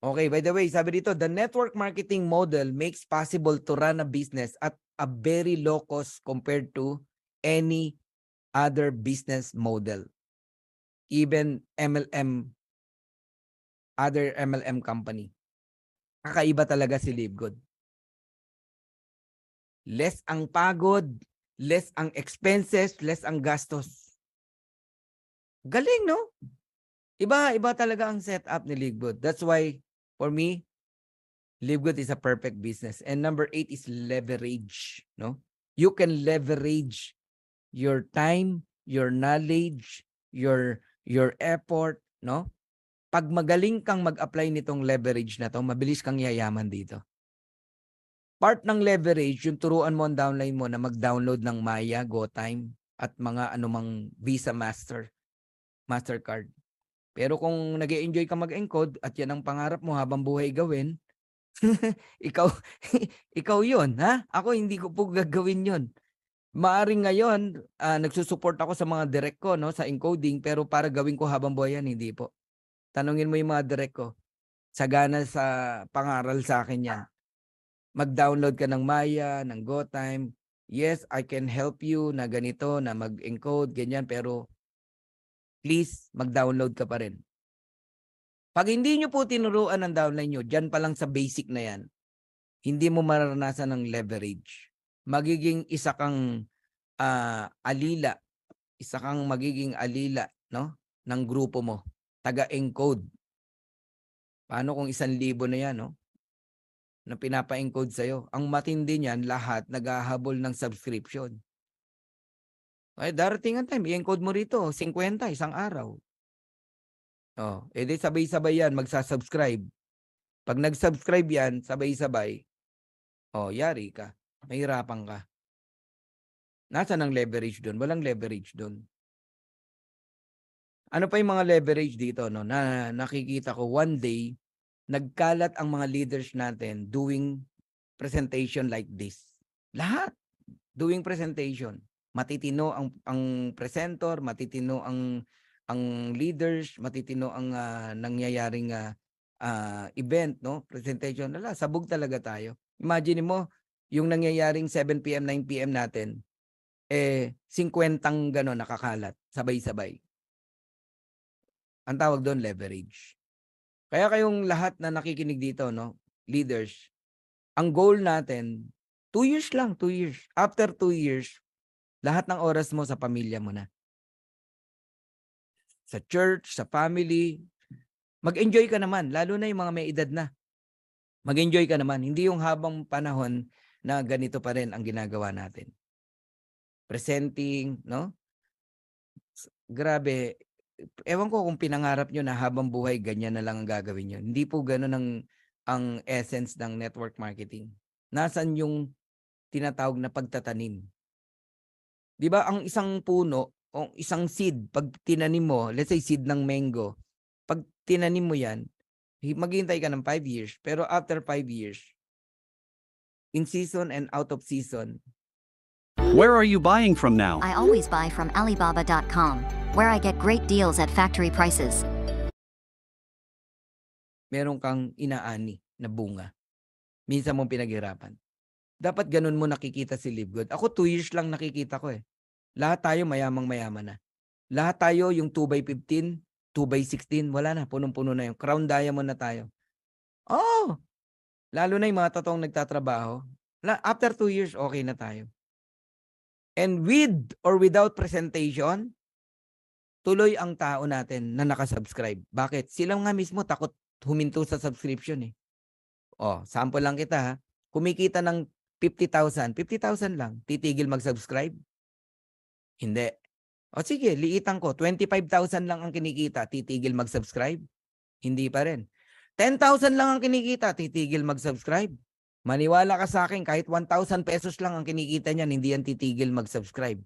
Okay, by the way, sabi dito, the network marketing model makes possible to run a business at a very low cost compared to any other business model. Even other MLM company. Kakaiba talaga si LiveGood. Less ang pagod, less ang expenses, less ang gastos. Galing, no? Iba talaga ang setup ni LiveGood. That's why, for me, LiveGood is a perfect business. And number 8 is leverage, no? You can leverage your time, your knowledge, your effort, no? Pag magaling kang mag-apply nitong leverage na to, mabilis kang yayaman dito. Part ng leverage, yung turuan mo ang downline mo na mag-download ng Maya, GoTime, at mga anumang Visa Mastercard. Pero kung nag-e-enjoy ka mag-encode at yan ang pangarap mo habang buhay gawin, ikaw ikaw 'yon, ha? Ako hindi ko po gagawin 'yon. Maaring ngayon, nagsusupport ako sa mga direct ko, no, sa encoding, pero para gawin ko habang buhay yan, hindi po. Tanungin mo yung mga direct ko. Sagana sa pangaral sa akin yan. Mag-download ka ng Maya, ng GoTime. Yes, I can help you na ganito, na mag-encode, ganyan, pero please, mag-download ka pa rin. Pag hindi nyo po tinuruan ng downline nyo, dyan pa lang sa basic na yan, hindi mo mararanasan ng leverage. Magiging isa kang alila, isa kang magiging alila, no, ng grupo mo. Taga-encode. Paano kung 1,000 na yan, no, na pinapa-encode sa'yo? Ang matindi niyan, lahat naghahabol ng subscription. Ay, darating ang time, i-encode mo rito, 50 isang araw. Oh, edi sabay-sabay yan, magsasubscribe. Pag nag-subscribe yan, sabay-sabay, oh, yari ka. Mahirapan ka. Nasaan ang leverage doon? Walang leverage doon. Ano pa yung mga leverage dito, no, na nakikita ko one day, nagkalat ang mga leaders natin doing presentation like this. Lahat doing presentation. Matitino ang presenter, matitino ang leaders, matitino ang nangyayaring event, no? Presentation. Sabog talaga tayo. Imagine mo yung nangyayaring 7 PM, 9 PM natin, 50 gano'n nakakalat, sabay-sabay. Ang tawag doon, leverage. Kaya kayong lahat na nakikinig dito, no, leaders, ang goal natin, 2 years lang, 2 years. After 2 years, lahat ng oras mo sa pamilya mo na. Sa church, sa family, mag-enjoy ka naman, lalo na yung mga may edad na. Mag-enjoy ka naman, hindi yung habang panahon na ganito pa rin ang ginagawa natin. Presenting, no? Grabe. Ewan ko kung pinangarap nyo na habang buhay ganyan na lang ang gagawin nyo. Hindi po gano'n ang essence ng network marketing. Nasaan yung tinatawag na pagtatanim? 'Di ba ang isang puno o isang seed, pag tinanim mo, let's say seed ng mango, pag tinanim mo yan, maghihintay ka ng 5 years. Pero after 5 years, in season and out of season. Where are you buying from now? I always buy from Alibaba.com, where I get great deals at factory prices. Meron kang inaani na bunga. Minsan mong pinaghirapan. Dapat ganun mo nakikita si LiveGood. Ako 2 years lang nakikita ko eh. Lahat tayo mayamang-mayaman na. Lahat tayo yung 2x15, 2x16, wala na, punong-puno na yung crown diamond na tayo. Oh! Lalo na yung mga totoong nagtatrabaho. After 2 years, okay na tayo. And with or without presentation, tuloy ang tao natin na nakasubscribe. Bakit? Sila nga mismo takot huminto sa subscription eh. Oh, sample lang kita ha. Kumikita ng 50,000, 50,000 lang, titigil mag-subscribe? Hindi. O sige, liitan ko, 25,000 lang ang kinikita, titigil mag-subscribe? Hindi pa rin. 10,000 lang ang kinikita, titigil mag-subscribe? Maniwala ka sa akin, kahit 1,000 pesos lang ang kinikita niyan, hindi yan titigil mag-subscribe.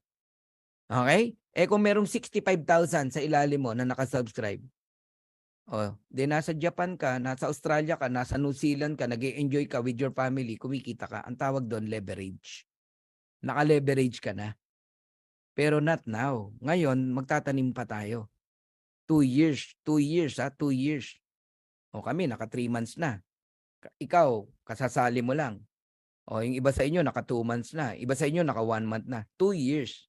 Okay? Kung merong 65,000 sa ilalim mo na nakasubscribe, di nasa Japan ka, nasa Australia ka, nasa New Zealand ka, nag-e-enjoy ka with your family, kumikita ka. Ang tawag doon, leverage. Naka-leverage ka na. Pero not now. Ngayon, magtatanim pa tayo. 2 years. 2 years, 2 years. Kami, naka 3 months na. Ikaw, kasasali mo lang. Yung iba sa inyo, naka 2 months na. Iba sa inyo, naka 1 month na. 2 years.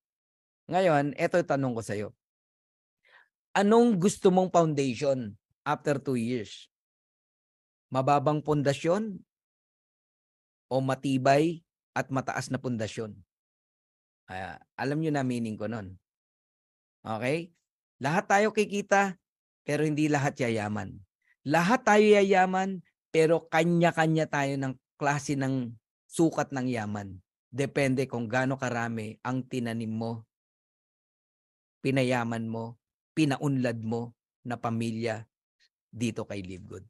Ngayon, eto tanong ko sa'yo. Anong gusto mong foundation after 2 years? Mababang pundasyon o matibay at mataas na pundasyon? Alam nyo na meaning ko nun. Okay? Lahat tayo kikita, pero hindi lahat yayaman. Lahat tayo yayaman, pero kanya-kanya tayo ng klase ng sukat ng yaman. Depende kung gaano karami ang tinanim mo, pinayaman mo, pinaunlad mo na pamilya dito kay Live Good.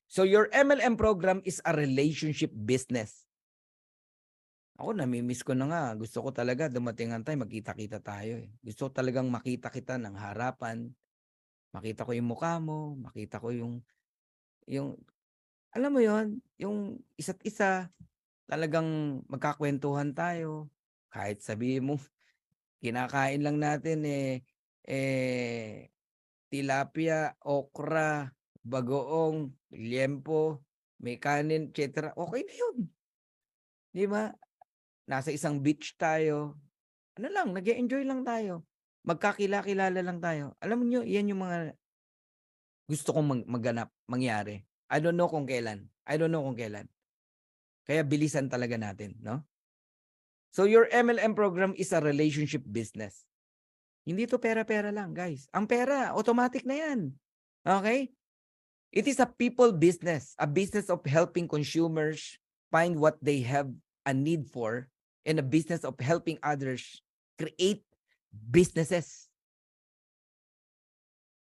So your MLM program is a relationship business. Ako, namimiss ko na nga. Gusto ko talaga dumating ang time, magkita-kita tayo. Gusto ko talagang makita kita ng harapan. Makita ko yung mukha mo, makita ko yung alam mo yon, yung isa't isa, talagang magkakwentuhan tayo. Kahit sabihin mo, kinakain lang natin tilapia, okra, bagoong, liempo, may kanin, etc. Okay na yun. Di ba? Nasa isang beach tayo. Ano lang, nag-e-enjoy lang tayo. Magkakilala lang tayo. Alam niyo, yan yung mga gusto kong maganap, mangyari. I don't know kung kailan. Kaya bilisan talaga natin, no? So your MLM program is a relationship business. Hindi to pera-pera lang, guys. Ang pera, automatic na yan. Okay? It is a people business, a business of helping consumers find what they have a need for, and a business of helping others create businesses.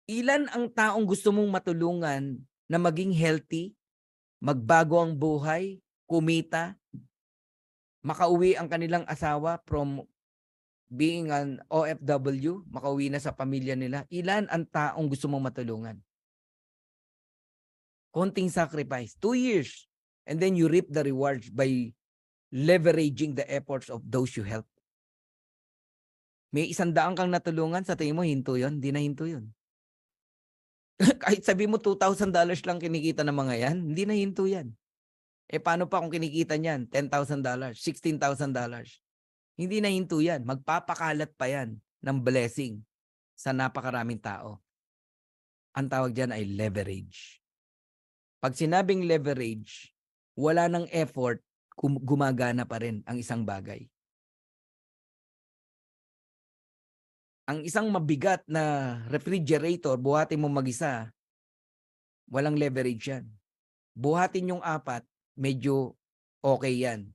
Ilan ang taong gusto mong matulungan na maging healthy, magbago ang buhay, kumita, makauwi ang kanilang asawa from being an OFW, makauwi na sa pamilya nila? Ilan ang taong gusto mong matulungan? Konting sacrifice, 2 years, and then you reap the rewards by leveraging the efforts of those you help. May 100 kang natulungan, sa tingin mo hinto yun? Hindi na hinto yun. Kahit sabi mo $2,000 lang kinikita ng mga yan, hindi na hinto yan. Paano pa kung kinikita niyan $10,000, $16,000? Hindi na hinto yan. Magpapakalat pa yan ng blessing sa napakaraming tao. Ang tawag dyan ay leverage. Pag sinabing leverage, wala ng effort, gumagana pa rin ang isang bagay. Ang isang mabigat na refrigerator, buhatin mo mag-isa, walang leverage yan. Buhatin yung 4, medyo okay yan.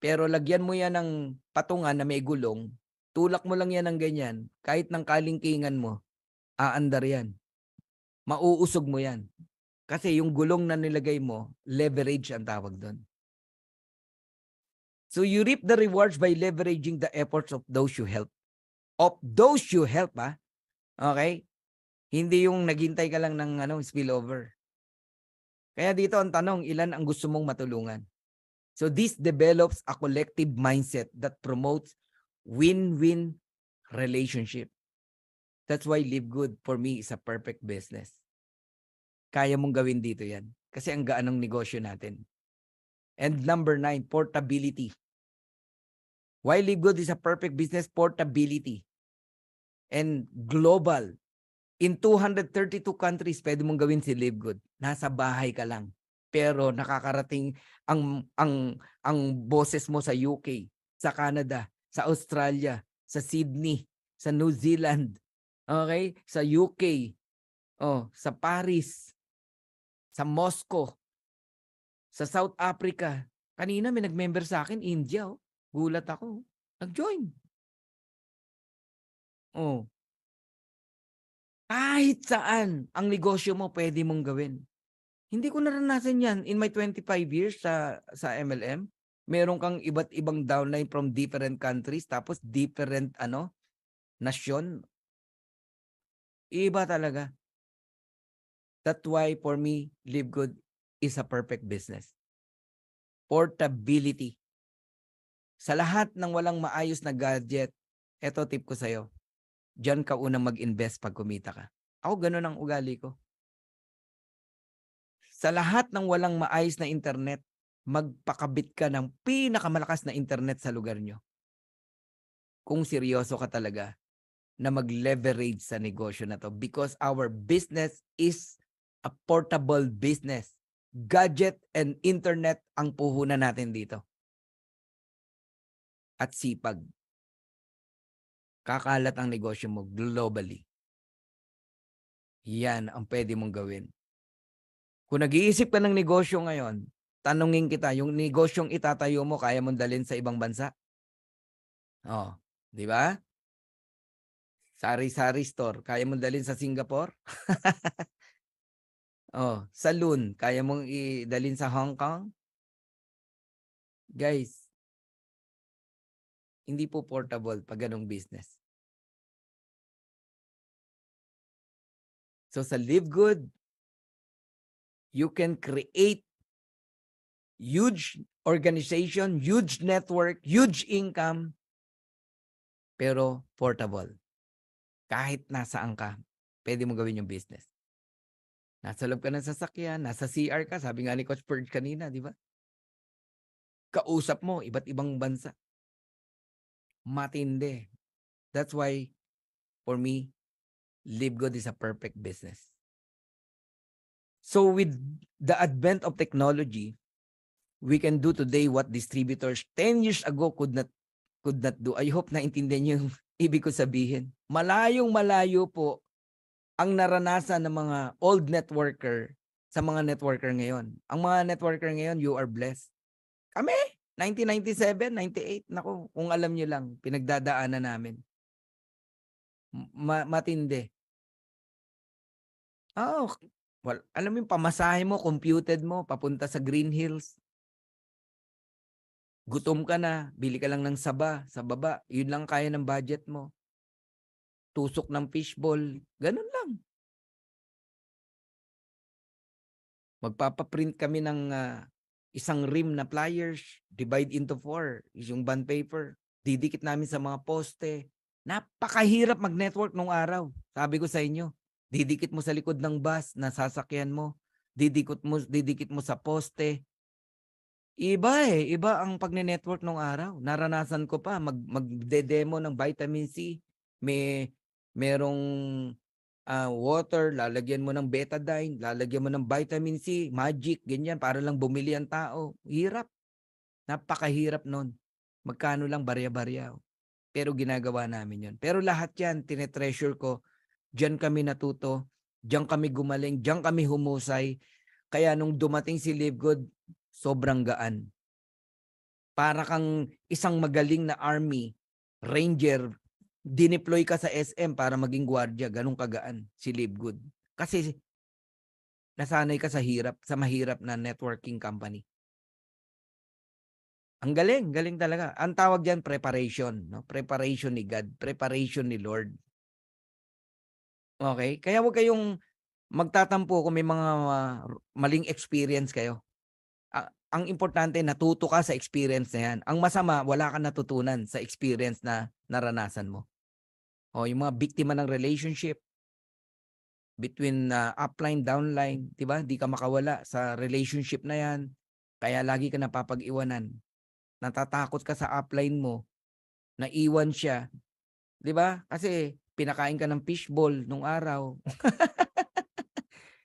Pero lagyan mo yan ng patungan na may gulong, tulak mo lang yan ng ganyan, kahit ng kalingkingan mo, aandar yan. Mauusog mo yan. Kasi yung gulong na nilagay mo, leverage ang tawag doon. So you reap the rewards by leveraging the efforts of those you help. Okay? Hindi yung naghintay ka lang ng spillover. Kaya dito ang tanong, ilan ang gusto mong matulungan? So this develops a collective mindset that promotes win-win relationship. That's why Live Good for me is a perfect business. Kaya mong gawin dito yan. Kasi ang gaan ng negosyo natin. And number 9, portability. Why Live Good is a perfect business? Portability. And global. In 232 countries, pwede mong gawin si Live Good. Nasa bahay ka lang. Pero nakakarating ang boses mo sa UK, sa Canada, sa Australia, sa Sydney, sa New Zealand, okay? Sa UK, sa Paris, sa Moscow, sa South Africa. Kanina may nag-member sa akin, India. Gulat ako. Nag-join. Kahit saan ang negosyo mo pwede mong gawin. Hindi ko naranasan yan in my 25 years sa MLM. Meron kang iba't ibang downline from different countries tapos different nasyon. Iba talaga. That's why for me, Live Good is a perfect business. Portability. Sa lahat ng walang maayos na gadget, eto tip ko sa'yo, diyan ka unang mag-invest pag kumita ka. Ako ganun ang ugali ko. Sa lahat ng walang maayos na internet, magpakabit ka ng pinakamalakas na internet sa lugar nyo. Kung seryoso ka talaga na mag-leverage sa negosyo na to because our business is a portable business. Gadget and internet ang puhunan natin dito. At sipag. Kakalat ang negosyo mo globally. Yan ang pwede mong gawin. Kung nag-iisip ka ng negosyo ngayon, tanungin kita, yung negosyong itatayo mo, kaya mong dalhin sa ibang bansa? Oh, di ba? Sari-sari store, kaya mong dalhin sa Singapore? Oh, saloon, kaya mong idalhin sa Hong Kong? Guys, hindi po portable pag ganong business. So sa Live Good, you can create huge organization, huge network, huge income, pero portable. Kahit nasaan ka, pwede mo gawin yung business. Nasa loob ka ng sasakyan, nasa CR ka, sabi nga ni Coach Purge kanina, di ba? Kausap mo, iba't ibang bansa. Matindi. That's why, for me, Live Good is a perfect business. So with the advent of technology, we can do today what distributors 10 years ago could not do. I hope naintindihan niyo yung ibig ko sabihin. Malayong-malayo po ang naranasan ng mga old networker sa mga networker ngayon. Ang mga networker ngayon, you are blessed. Kami, 1997, 98, naku, kung alam niyo lang, pinagdadaanan namin. Matindi. Oh, well, alam mo yung pamasahe mo, computed mo, papunta sa Green Hills. Gutom ka na, bili ka lang ng saba sa baba. Yun lang kaya ng budget mo. Tusok ng fishball. Ganun lang. Magpapaprint kami ng isang rim na flyers. Divide into 4. Yung bond paper. Didikit namin sa mga poste. Napakahirap mag-network nung araw. Sabi ko sa inyo. Didikit mo sa likod ng bus na sasakyan mo. Didikit mo sa poste. Iba iba ang pagne-network nung araw. Naranasan ko pa magde-demo ng vitamin C. Merong water, lalagyan mo ng betadine, lalagyan mo ng vitamin C, magic, ganyan para lang bumili ang tao. Hirap. Napakahirap nun. Magkano lang barya-barya. Pero ginagawa namin 'yon. Pero lahat 'yan tinetreasure ko. Diyan kami natuto, diyan kami gumaling, diyan kami humusay. Kaya nung dumating si Live Good, sobrang gaan. Para kang isang magaling na army, ranger, dineploy ka sa SM para maging gwardiya, ganun kagaan si Live Good. Kasi nasanay ka sa mahirap na networking company. Ang galing talaga. Ang tawag diyan preparation, no? Preparation ni God, preparation ni Lord. Okay? Kaya huwag kayong magtatampo kung may mga maling experience kayo. Ang importante, natuto ka sa experience na yan. Ang masama, wala kang natutunan sa experience na naranasan mo. O yung mga biktima ng relationship between upline, downline, di ba? Di ka makawala sa relationship na yan. Kaya lagi ka napapag-iwanan. Natatakot ka sa upline mo, naiwan siya. Di ba? Kasi pinakain ka ng fishball nung araw.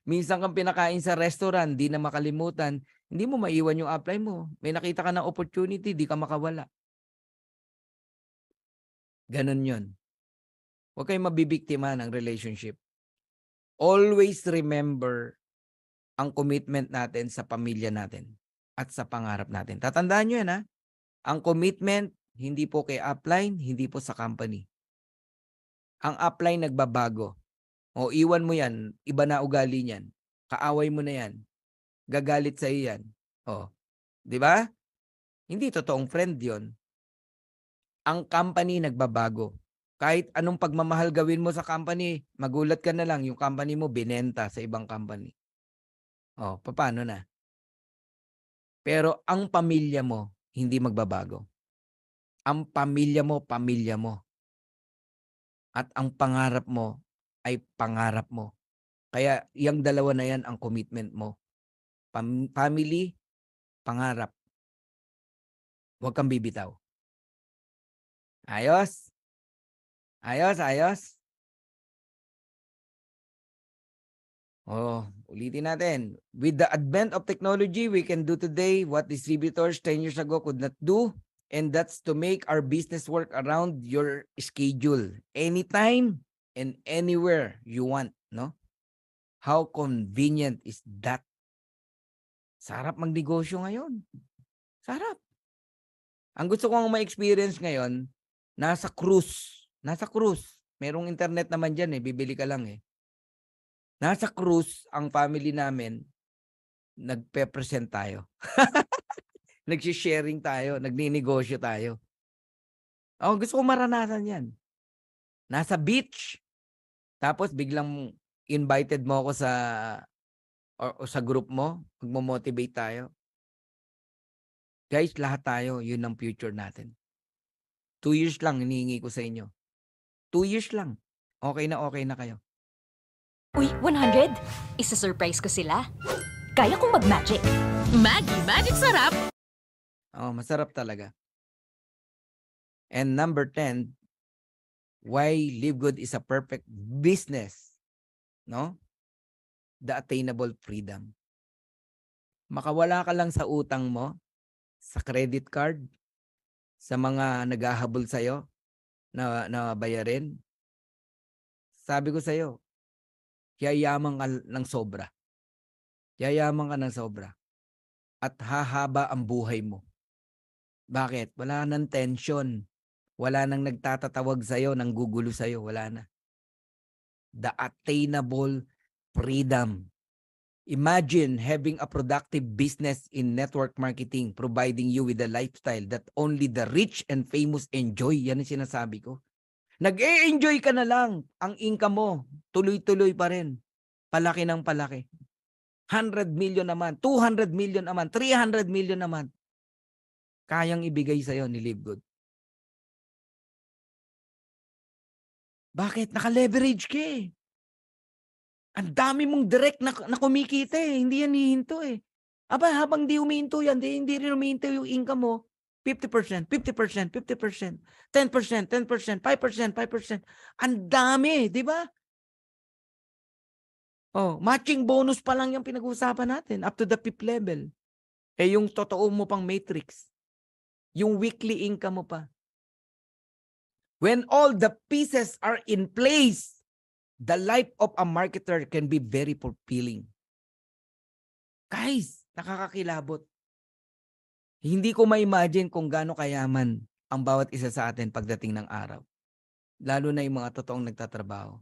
Minsan kang pinakain sa restaurant, di na makalimutan. Hindi mo maiwan yung upline mo. May nakita ka ng opportunity, di ka makawala. Ganon yun. Huwag kayong mabibiktima ng relationship. Always remember ang commitment natin sa pamilya natin at sa pangarap natin. Tatandaan nyo yan, ha? Ang commitment, hindi po kay upline, hindi po sa company. Ang upline nagbabago. O iwan mo yan, iba na ugali niyan. Kaaway mo na yan. Gagalit sa yan. Oh, 'di ba? Hindi totoong friend 'yon. Ang company nagbabago. Kahit anong pagmamahal gawin mo sa company, magulat ka na lang yung company mo binenta sa ibang company. Oh, papaano na? Pero ang pamilya mo hindi magbabago. Ang pamilya mo. At ang pangarap mo ay pangarap mo. Kaya yang dalawa na yan ang commitment mo. Family, pangarap. Huwag kang bibitaw. Ayos? Ayos, ayos? Oh, ulitin natin. With the advent of technology, we can do today what distributors 10 years ago could not do. And that's to make our business work around your schedule. Anytime and anywhere you want, no? How convenient is that? Sarap magnegosyo ngayon. Sarap. Ang gusto kong ma-experience ngayon, nasa cruise. Nasa cruise. Merong internet naman dyan eh. Bibili ka lang eh. Nasa cruise, ang family namin, nagpe-present tayo. Nagsi-sharing tayo. Nagninegosyo tayo. Oh, gusto ko maranasan yan. Nasa beach. Tapos biglang invited mo ako o sa group mo. Magmo-motivate tayo. Guys, lahat tayo, yun ang future natin. 2 years lang hinihingi ko sa inyo. 2 years lang. Okay na kayo. Uy, 100! Isa-surprise ko sila. Kaya kong mag-magic. Maggie Magic Sarap! Oh, masarap talaga. And number 10, why Live Good is a perfect business. No? The attainable freedom. Makawala ka lang sa utang mo, sa credit card, sa mga naghahabol sa'yo na bayarin. Sabi ko sa'yo, yayaman ka ng sobra. Yayaman ka ng sobra. At hahaba ang buhay mo. Bakit? Wala nang tension. Wala nang nagtatatawag sa'yo, nang gugulo sa'yo. Wala na. The attainable freedom. Imagine having a productive business in network marketing, providing you with a lifestyle that only the rich and famous enjoy. Yan ang sinasabi ko. Nag-e-enjoy ka na lang. Ang income mo, tuloy-tuloy pa rin. Palaki ng palaki. 100 million naman, 200 million naman, 300 million naman. Kayang ibigay sa'yo ni Live Good. Bakit? Naka-leverage ka eh. Ang dami mong direct na kumikita eh. Hindi yan hihinto eh. Aba, habang di humihinto yan, hindi rin humihinto yung income mo. 50%, 50%, 50%, 10%, 10%, 5%, 5%. Ang dami, di ba? Oh, matching bonus pa lang yung pinag-uusapan natin up to the 5th level. Eh yung totoo mo pang matrix. Yung weekly income mo pa. When all the pieces are in place, the life of a marketer can be very fulfilling. Guys, nakakakilabot. Hindi ko ma-imagine kung gaano kayaman ang bawat isa sa atin pagdating ng araw. Lalo na yung mga totoong nagtatrabaho.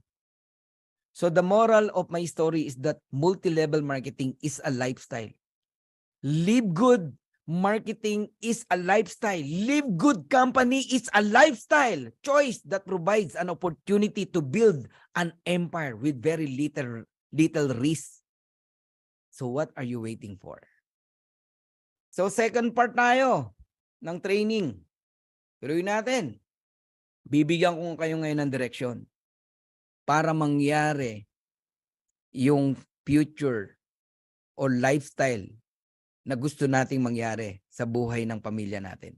So the moral of my story is that multi-level marketing is a lifestyle. Live Good marketing is a lifestyle. Live Good company is a lifestyle choice that provides an opportunity to build an empire with very little risk. So what are you waiting for? So second part tayo ng training. Tuloy natin. Bibigyan ko kayo ngayon ng direksyon para mangyari yung future or lifestyle na gusto nating mangyari sa buhay ng pamilya natin.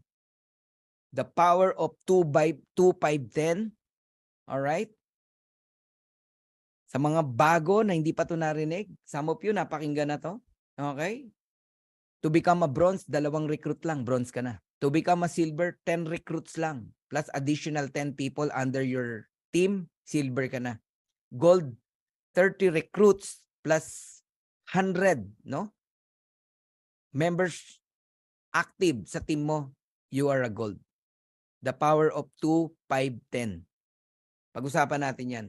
The power of 2-5-10. Alright? Sa mga bago na hindi pa ito narinig, some of you napakinggan na to. Okay? To become a bronze, 2 recruit lang, bronze ka na. To become a silver, 10 recruits lang. Plus additional 10 people under your team, silver ka na. Gold, 30 recruits plus 100, no? Members active sa team mo, you are a gold. The power of 2-5-10. Pag-usapan natin yan.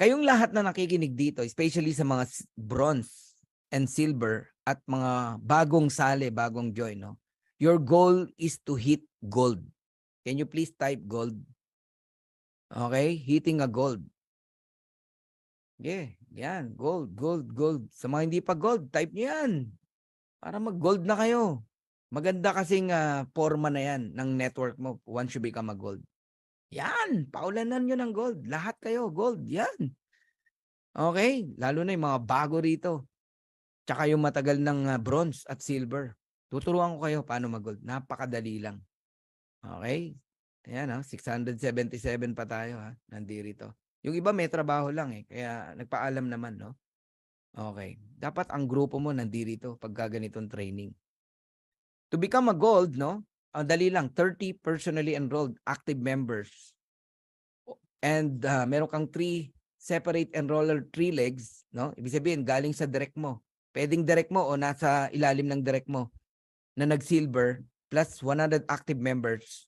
Kayong lahat na nakikinig dito, especially sa mga bronze, and silver at mga bagong sali, bagong join, no? Your goal is to hit gold. Can you please type gold? Okay, hitting a gold. Yeah, yan, gold, gold, gold. Sa mga hindi pa gold, type nyo yan. Para mag-gold na kayo. Maganda kasing forma na yan ng network mo once you become a gold. Yan, paulanan nyo ng gold. Lahat kayo, gold. Yan. Okay, lalo na yung mga bago rito. Tsaka yung matagal ng bronze at silver. Tuturuan ko kayo paano mag-gold. Napakadali lang. Okay? Ayan 677 pa tayo nandito. Yung iba may trabaho lang kaya nagpaalam naman, no? Okay. Dapat ang grupo mo nandito pag ganitong training. To become a gold, no? Ang dali lang, 30 personally enrolled active members. And meron kang 3 separate enroller 3 legs, no? Ibig sabihin, galing sa direct mo. Pwedeng direct mo o nasa ilalim ng direct mo na nag-silver plus 100 active members,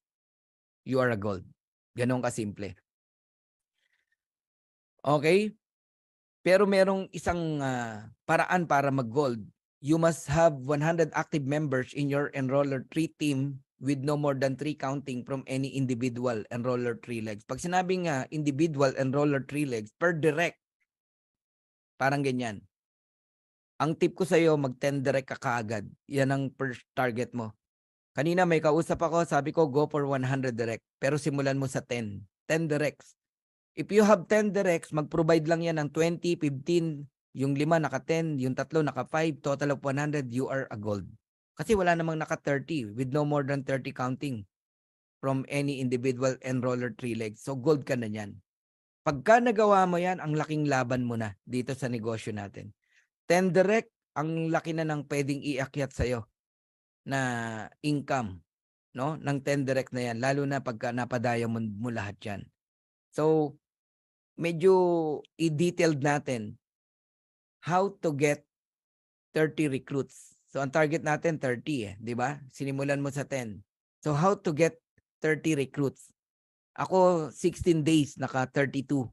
you are a gold. Ganon kasimple. Okay? Pero merong isang paraan para mag-gold. You must have 100 active members in your enroller 3 team with no more than 3 counting from any individual enroller 3 legs. Pag sinabing individual enroller 3 legs per direct, parang ganyan. Ang tip ko sa iyo, mag-10 direct ka kaagad. Yan ang first target mo. Kanina may kausap ako, sabi ko go for 100 direct. Pero simulan mo sa 10. 10 directs. If you have 10 directs, mag-provide lang yan ng 20, 15, yung 5 naka-10, yung 3 naka-5, total of 100, you are a gold. Kasi wala namang naka-30 with no more than 30 counting from any individual enroller 3 legs. So gold ka na yan. Pagka nagawa mo yan, ang laking laban mo na dito sa negosyo natin. 10 direct, ang laki na ng pwedeng iakyat sa'yo na income, no? Ng 10 direct na yan, lalo na pagka napadaya mo lahat yan. So, medyo i-detailed natin how to get 30 recruits. So, ang target natin 30 di ba? Sinimulan mo sa 10. So, how to get 30 recruits? Ako, 16 days, naka 32.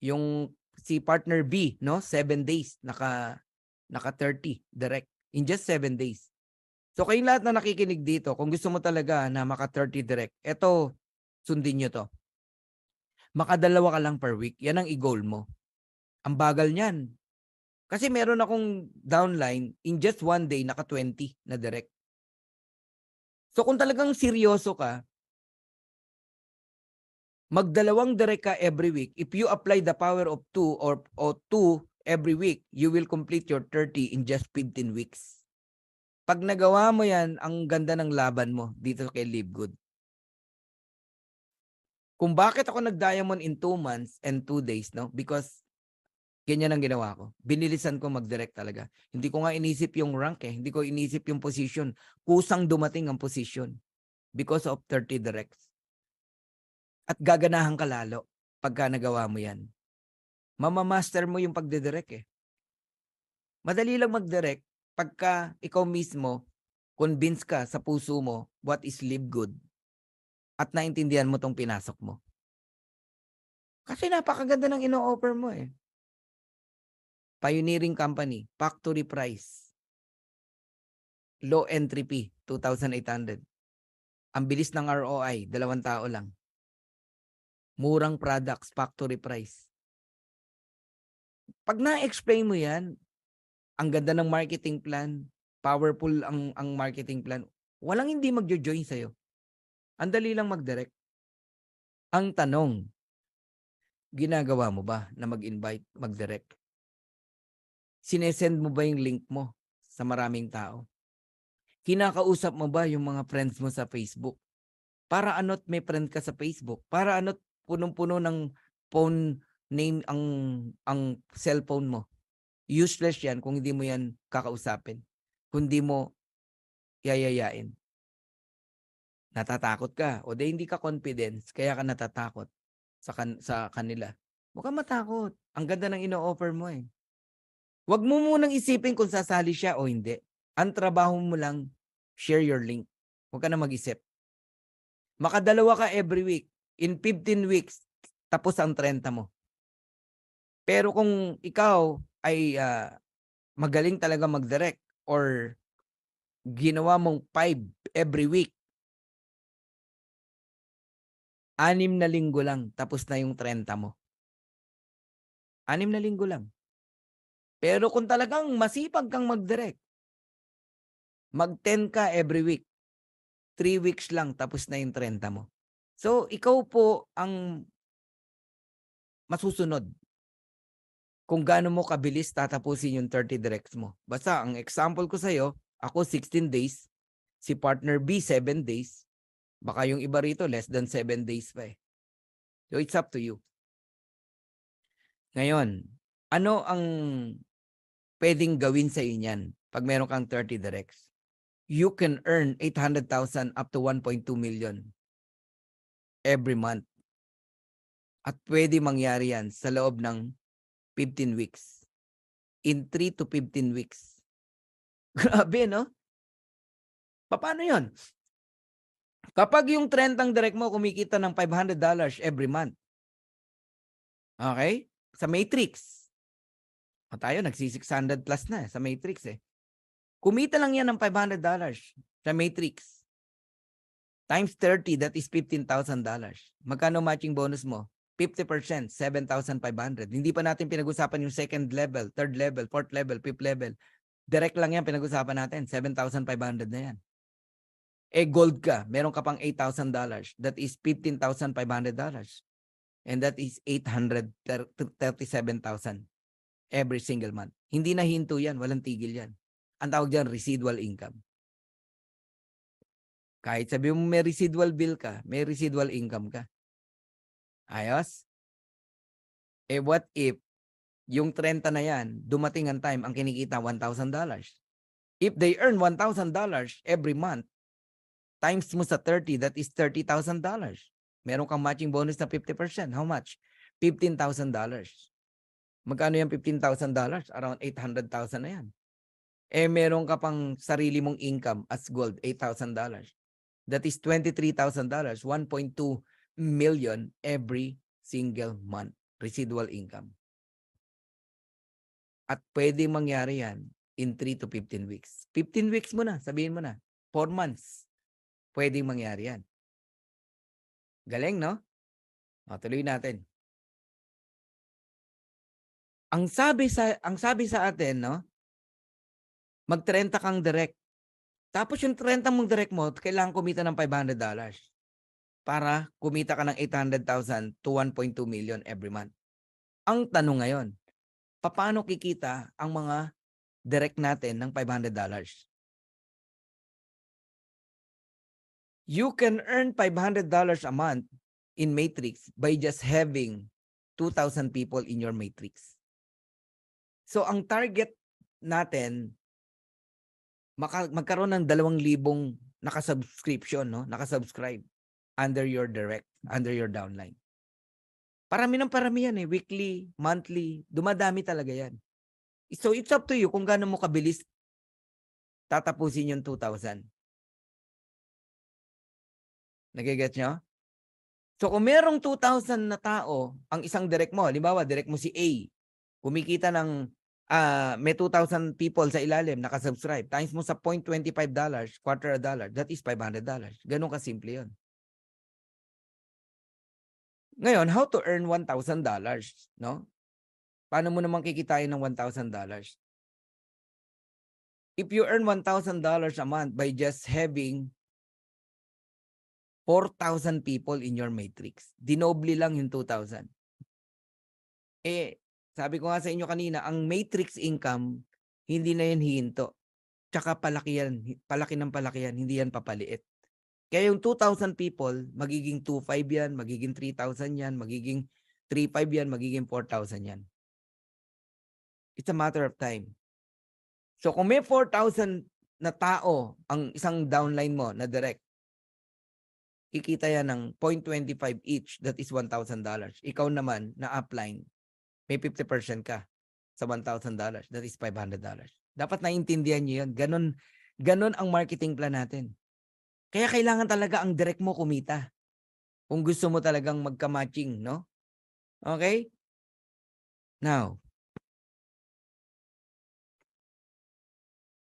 Yung si partner B, no? 7 days, naka 30 direct in just 7 days. So, kayong lahat na nakikinig dito, kung gusto mo talaga na maka 30 direct, eto, sundin nyo to. Makadalawa ka lang per week. Yan ang i-goal mo. Ang bagal niyan. Kasi meron akong downline, in just 1 day, naka 20 na direct. So, kung talagang seryoso ka, magdalawang direct ka every week. If you apply the power of 2 or 2 every week, you will complete your 30 in just 15 weeks. Pag nagawa mo yan, ang ganda ng laban mo dito kay Live Good. Kung bakit ako nag-diamond in 2 months and 2 days, no? Because ganyan ang ginawa ko. Binilisan ko mag-direct talaga. Hindi ko nga inisip yung rank Hindi ko inisip yung position. Kusang dumating ang position because of 30 directs. At gaganahan ka lalo pagka nagawa mo yan. Mamamaster mo yung pagdidirect Madali lang mag-direct pagka ikaw mismo convince ka sa puso mo what is Live Good at naintindihan mo tong pinasok mo. Kasi napakaganda ng ino-offer mo Pioneering company, factory price. Low entry fee, 2,800. Ang bilis ng ROI, 2 tao lang. Murang products, factory price. Pag na-explain mo yan, ang ganda ng marketing plan, powerful ang marketing plan, walang hindi magjo-join sa'yo. Ang dali lang mag-direct. Ang tanong, ginagawa mo ba na mag-invite, mag-direct? Sinesend mo ba yung link mo sa maraming tao? Kinakausap mo ba yung mga friends mo sa Facebook? Para ano't may friend ka sa Facebook? Para ano't punong-puno ng phone name ang cellphone mo? Useless yan kung hindi mo yan kakausapin. Kung hindi mo yayayain. Natatakot ka o hindi ka confidence kaya ka natatakot sa kanila. Huwag kang matakot. Ang ganda ng ino-offer mo Huwag mo munang isipin kung sasali siya o hindi. Ang trabaho mo lang, share your link. Huwag ka na mag-isip. Makadalawa ka every week. In 15 weeks, tapos ang 30 mo. Pero kung ikaw ay magaling talaga mag-direct or ginawa mong 5 every week, 6 na linggo lang tapos na yung 30 mo. 6 na linggo lang. Pero kung talagang masipag kang mag-direct, mag-10 ka every week, 3 weeks lang tapos na yung 30 mo. So, ikaw po ang masusunod kung gaano mo kabilis tatapusin yung 30 directs mo. Basta, ang example ko sa'yo, ako 16 days, si partner B 7 days, baka yung iba rito less than 7 days pa eh. So, it's up to you. Ngayon, ano ang pwedeng gawin sa inyan pag meron kang 30 directs? You can earn 800,000 up to 1.2 million every month. At pwede mangyari yan sa loob ng 15 weeks. In 3 to 15 weeks. Grabe, no? Paano yun? Kapag yung 30 direct mo kumikita ng $500 every month. Okay? Sa Matrix. O tayo, nagsi-600 plus na sa Matrix eh. Kumita lang yan ng $500 sa Matrix. Times 30, that is $15,000. Magkano matching bonus mo? 50%, 7,500. Hindi pa natin pinag-usapan yung second level, third level, fourth level, fifth level. Direct lang yan pinag-usapan natin. 7,500 na yan. Eh gold ka, meron ka pang $8,000. That is $15,500. And that is 837,000 every single month. Hindi na hinto yan, walang tigil yan. Ang tawag dyan, residual income. Kahit sabi mo may residual bill ka, may residual income ka. Ayos? Eh what if yung 30 na yan, dumating ang time, ang kinikita $1,000. If they earn $1,000 every month, times mo sa 30, that is $30,000. Meron kang matching bonus na 50%. How much? $15,000. Magkano yung $15,000? Around 800,000 na yan. Eh meron ka pang sarili mong income as gold, $8,000. That is $23,000, 1.2 million every single month residual income. At pwede mangyari yan in 3 to 15 weeks. 15 weeks mo na, sabihin mo na. 4 months. Pwede mangyari yan. Galing, no? O, tuloy natin. Ang sabi sa atin, no? Mag-30 kang direct. Tapos yung 30 mong direct mo, kailangan kumita ng $500 para kumita ka ng 800,000 to 1.2 million every month. Ang tanong ngayon, paano kikita ang mga direct natin ng $500? You can earn $500 a month in Matrix by just having 2,000 people in your Matrix. So ang target natin, magkaroon ng 2,000 nakasubscription, no? Nakasubscribe under your direct, under your downline. Parami ng parami yan eh. Weekly, monthly, dumadami talaga yan. So it's up to you kung gaano mo kabilis tatapusin yung 2,000. Nagigets nyo? So kung merong 2,000 na tao, ang isang direct mo, halimbawa direct mo si A, kumikita ng may 2,000 people sa ilalim nakasubscribe, times mo sa $0.25, quarter a dollar, that is $500. Ganun kasimple yun. Ngayon, how to earn $1,000, no? Paano mo naman kikitain ng $1,000? If you earn $1,000 a month by just having 4,000 people in your matrix, dinoble lang yung 2,000. Eh, sabi ko nga sa inyo kanina, ang matrix income, hindi na yan hihinto. Tsaka palaki yan, palaki ng palaki yan, hindi yan papaliit. Kaya yung 2,000 people, magiging 2,500 yan, magiging 3,000 yan, magiging 3,500 yan, magiging 4,000 yan. It's a matter of time. So kung may 4,000 na tao ang isang downline mo na direct, kikita yan ng 0.25 each, that is $1,000. Ikaw naman na upline, may 50% ka sa $1,000, that is $500. Dapat naiintindihan niyo yun. Ganon ang marketing plan natin. Kaya kailangan talaga ang direct mo kumita. Kung gusto mo talagang magka-matching, no? Okay? Now,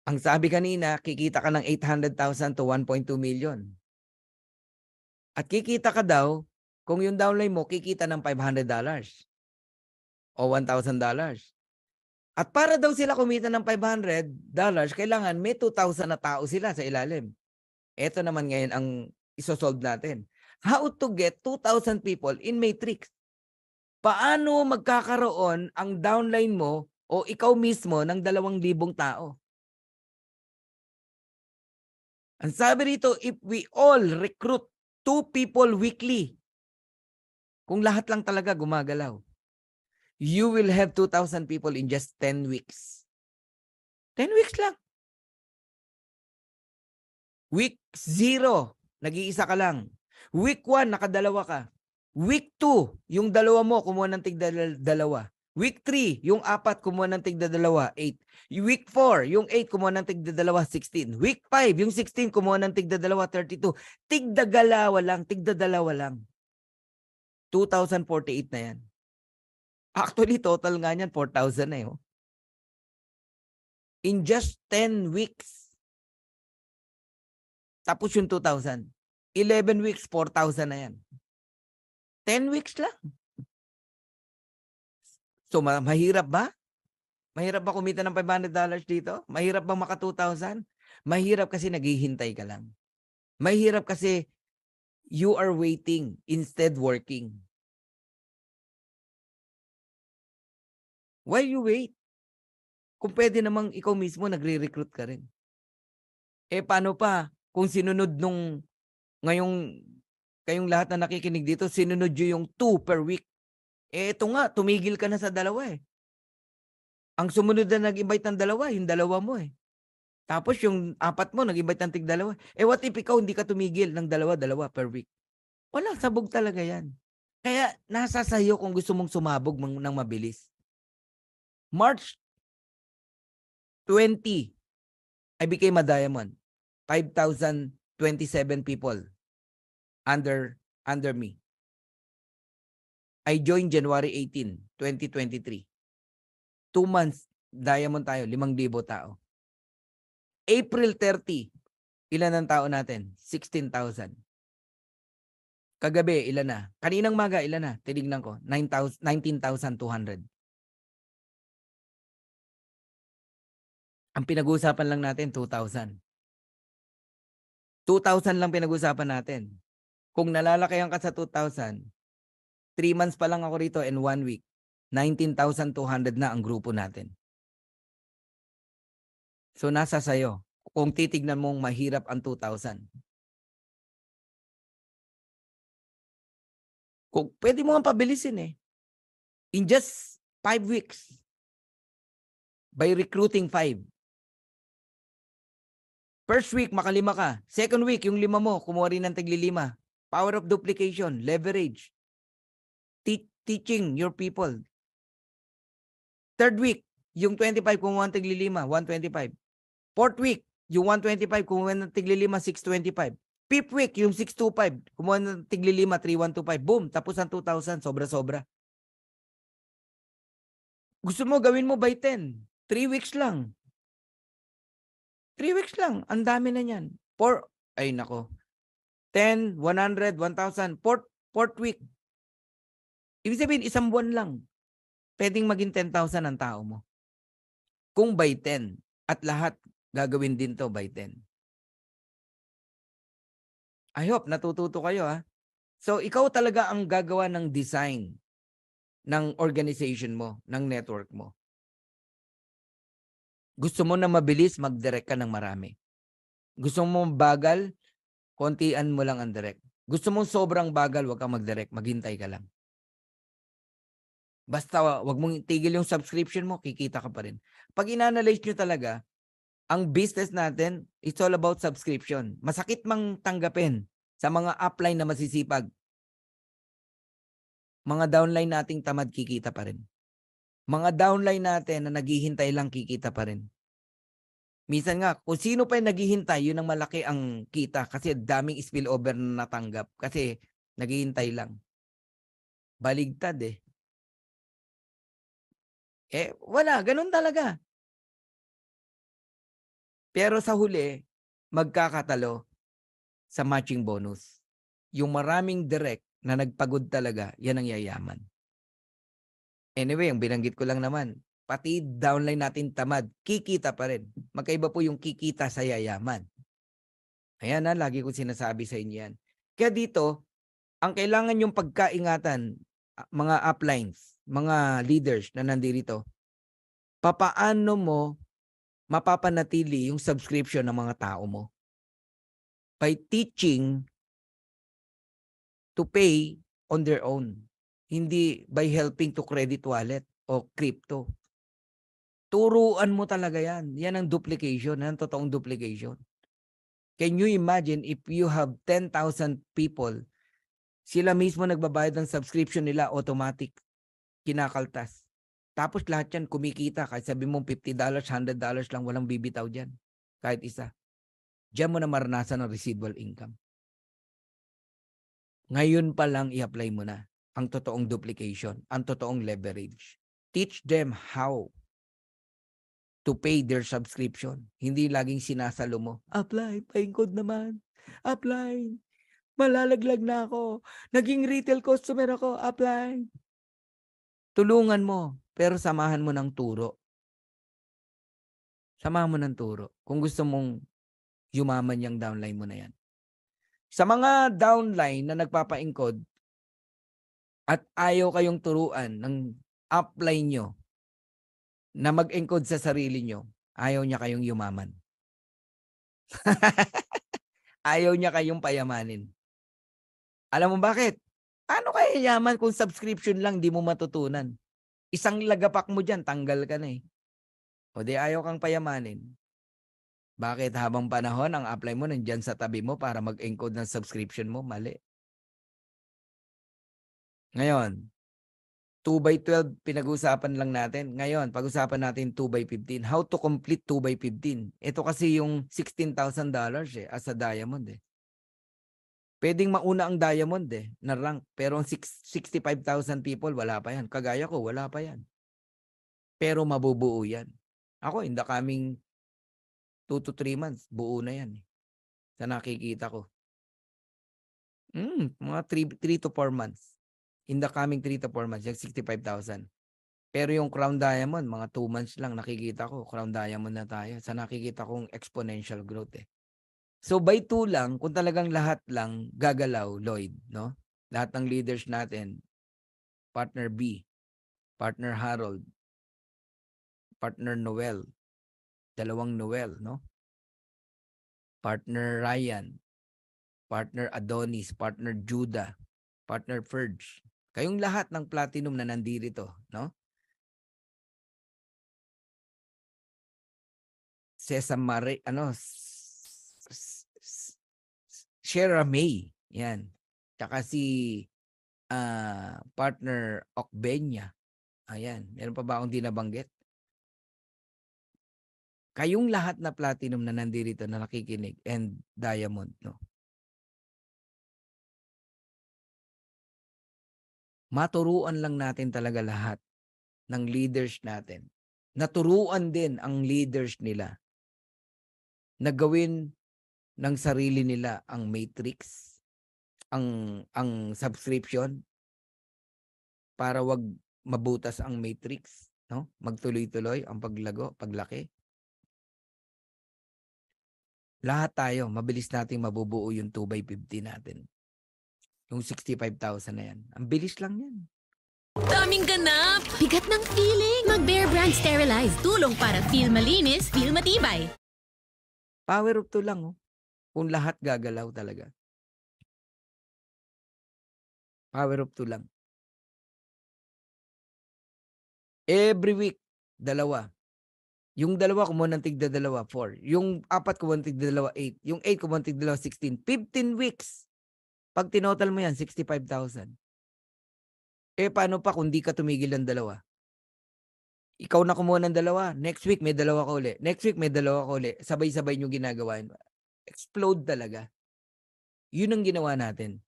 Ang sabi kanina, kikita ka ng 800,000 to 1.2 million. At kikita ka daw, kung yung downline mo, kikita ng $500 o $1,000. At para daw sila kumita ng $500, kailangan may 2,000 na tao sila sa ilalim. Ito naman ngayon ang isosolve natin. How to get 2,000 people in Matrix? Paano magkakaroon ang downline mo o ikaw mismo ng 2,000 tao? Ang sabi rito, if we all recruit 2 people weekly, kung lahat lang talaga gumagalaw, you will have 2,000 people in just 10 weeks. 10 weeks lang. Week 0, nag-iisa ka lang. Week 1, nakadalawa ka. Week 2, yung dalawa mo, kumuha ng tigdalawa. Week 3, yung 4, kumuha ng tigdalawa, 8. Week 4, yung 8, kumuha ng tigdalawa, 16. Week 5, yung 16, kumuha ng tigdalawa, 32. Tigdagalawa lang, tigdadalawa lang. 2,048 na yan. Actually, total nga niyan, 4,000 na yun. In just 10 weeks. Tapos yung 2,000. 11 weeks, 4,000 na yan. 10 weeks lang. So, mahirap ba? Mahirap ba kumita ng $500 dito? Mahirap ba maka 2,000? Mahirap kasi naghihintay ka lang. Mahirap kasi you are waiting instead working. Why you wait? Kung pwede namang ikaw mismo nagre-recruit ka rin. Eh paano pa kung sinunod nung ngayong kayong lahat na nakikinig dito, sinunod nyo yung 2 per week. Eh ito nga, tumigil ka na sa 2 eh. Ang sumunod na nag-invite ng 2, yung 2 mo eh. Tapos yung 4 mo, nag-invite ng tig-2. Eh what if ikaw hindi ka tumigil ng 2 per week? Wala, sabog talaga yan. Kaya nasa sayo kung gusto mong sumabog ng mabilis. March 20, I became a diamond. 5,027 people under me. I joined January 18, 2023. 2 months, diamond tayo, 5,000 tao. April 30, ilan ang tao natin? 16,000. Kagabi, ilan na? Kaninang maga, ilan na? Tinignan ko, 19,200. Ang pinag-uusapan lang natin, 2,000. 2,000 lang pinag-uusapan natin. Kung nalalakayan ka sa 2,000, 3 months pa lang ako rito and 1 week, 19,200 na ang grupo natin. So nasa sayo kung titignan mong mahirap ang 2,000. Kung pwede mo ang pabilisin eh. In just 5 weeks, by recruiting 5. First week, makalima ka. Second week, yung 5 mo, kumuha rin ng tigli-5. Power of duplication, leverage. Teaching your people. Third week, yung 25, kumuha ng tigli-5, 125. Fourth week, yung 125, kumuha ng tigli-5, 625. Fifth week, yung 625, kumuha ng tigli-5, 3125. Boom, tapos ang 2,000, sobra-sobra. Gusto mo, gawin mo by 10. 3 weeks lang. 3 weeks lang. Ang dami na yan. Ay nako. 10, 100, 1,000. Fourth week. Ibig sabihin, 1 buwan lang. Pwedeng maging 10,000 ang tao mo. Kung by 10. At lahat gagawin din to by 10. I hope natututo kayo ha. So, ikaw talaga ang gagawa ng design ng organization mo, ng network mo. Gusto mo na mabilis, mag-direct ka ng marami. Gusto mo bagal, kontian mo lang ang direct. Gusto mo sobrang bagal, wag kang mag-direct, maghintay ka lang. Basta wag mong tigil yung subscription mo, kikita ka pa rin. Pag in-analyze nyo talaga, ang business natin, it's all about subscription. Masakit mang tanggapin sa mga upline na masisipag. Mga downline nating tamad, kikita pa rin. Mga downline natin na naghihintay lang, kikita pa rin. Minsan nga, kung sino pa yung naghihintay, yun ang malaki ang kita kasi daming spillover na natanggap kasi naghihintay lang. Baligtad eh. Wala, ganun talaga. Pero sa huli, magkakatalo sa matching bonus. Yung maraming direct na nagpagod talaga, yan ang yayaman. Anyway, ang binanggit ko lang naman, pati downline natin tamad, kikita pa rin. Magkaiba po yung kikita sa yayaman. Ayan na, lagi ko sinasabi sa inyo yan. Kaya dito, ang kailangan yung pagkaingatan, mga uplines, mga leaders na nandito, papaano mo mapapanatili yung subscription ng mga tao mo? By teaching to pay on their own. Hindi by helping to credit wallet o crypto. Turuan mo talaga yan. Yan ang duplication. Yan ang totoong duplication. Can you imagine if you have 10,000 people, sila mismo nagbabayad ng subscription nila automatic, kinakaltas. Tapos lahat yan kumikita. Kahit sabi mong $50, $100 lang, walang bibitaw dyan. Kahit isa. Diyan mo na maranasan ang residual income. Ngayon pa lang i-apply mo na ang totoong duplication, ang totoong leverage. Teach them how to pay their subscription. Hindi laging sinasalo mo. Apply, paingkod naman. Apply. Malalaglag na ako. Naging retail customer ako. Apply. Tulungan mo, pero samahan mo ng turo. Samahan mo ng turo. Kung gusto mong yumaman yung downline mo na yan. Sa mga downline na nagpapaingkod at ayaw kayong turuan ng upline nyo na mag-encode sa sarili nyo, ayaw niya kayong yumaman. Ayaw niya kayong payamanin. Alam mo bakit? Paano kaya yaman kung subscription lang di mo matutunan? Isang lagapak mo dyan, tanggal ka na eh. O di ayaw kang payamanin. Bakit habang panahon ang apply mo nandyan sa tabi mo para mag-encode ng subscription mo? Mali. Ngayon, 2x12 pinag-usapan lang natin. Ngayon, pag-usapan natin 2x15. How to complete 2x15? Ito kasi yung $16,000 as a diamond eh. Pwedeng mauna ang diamond eh, na rank. Pero ang 65,000 people, wala pa yan. Kagaya ko, wala pa yan. Pero mabubuo yan. Ako, in the coming 2 to 3 months, buo na yan. Sa nakikita ko. Mga 3 to 4 months. In the coming 3 to 4 months, yung 65,000. Pero yung Crown Diamond, mga 2 months lang nakikita ko. Crown Diamond na tayo. Sa nakikita kong exponential growth eh. So by 2 lang, kung talagang lahat lang gagalaw, Lloyd, no? Lahat ng leaders natin, Partner B, Partner Harold, Partner Noel, 2 Noel, no? Partner Ryan, Partner Adonis, Partner Judah, Partner Ferge. Kayong lahat ng platinum na nandito, no? Sesame, Shera May, yan. Tsaka si Partner Okbenya. Ayan, meron pa ba akong di nabanggit? Kayong lahat na platinum na nandito na nakikinig and diamond, no? Maturuan lang natin talaga lahat ng leaders natin. Naturuan din ang leaders nila na gawin ng sarili nila ang matrix, ang subscription para wag mabutas ang matrix, no? Magtuloy-tuloy ang paglago, paglaki. Lahat tayo, mabilis nating mabubuo yung 2x50 natin. Yung 65,000 na yan. Ang bilis lang yan. Daming ganap! Bigat ng feeling! Mag-Bear Brand Sterilize. Tulong para feel malinis, feel matibay. Power of 2 lang, oh. Kung lahat gagalaw talaga. Power of 2 lang. Every week, 2. Yung 2, kumuha ng tigda 2, 4. Yung 4, kumuha ng tigda 2, 8. Yung 8, kumuha ng tigda 16. 15 weeks. Pag tinotal mo yan, 65,000. Paano pa kung di ka tumigil ng 2? Ikaw na kumuha ng 2. Next week, may 2 ka uli. Next week, may 2 ka uli. Sabay-sabay nyo ginagawa. Explode talaga. Yun ang ginawa natin.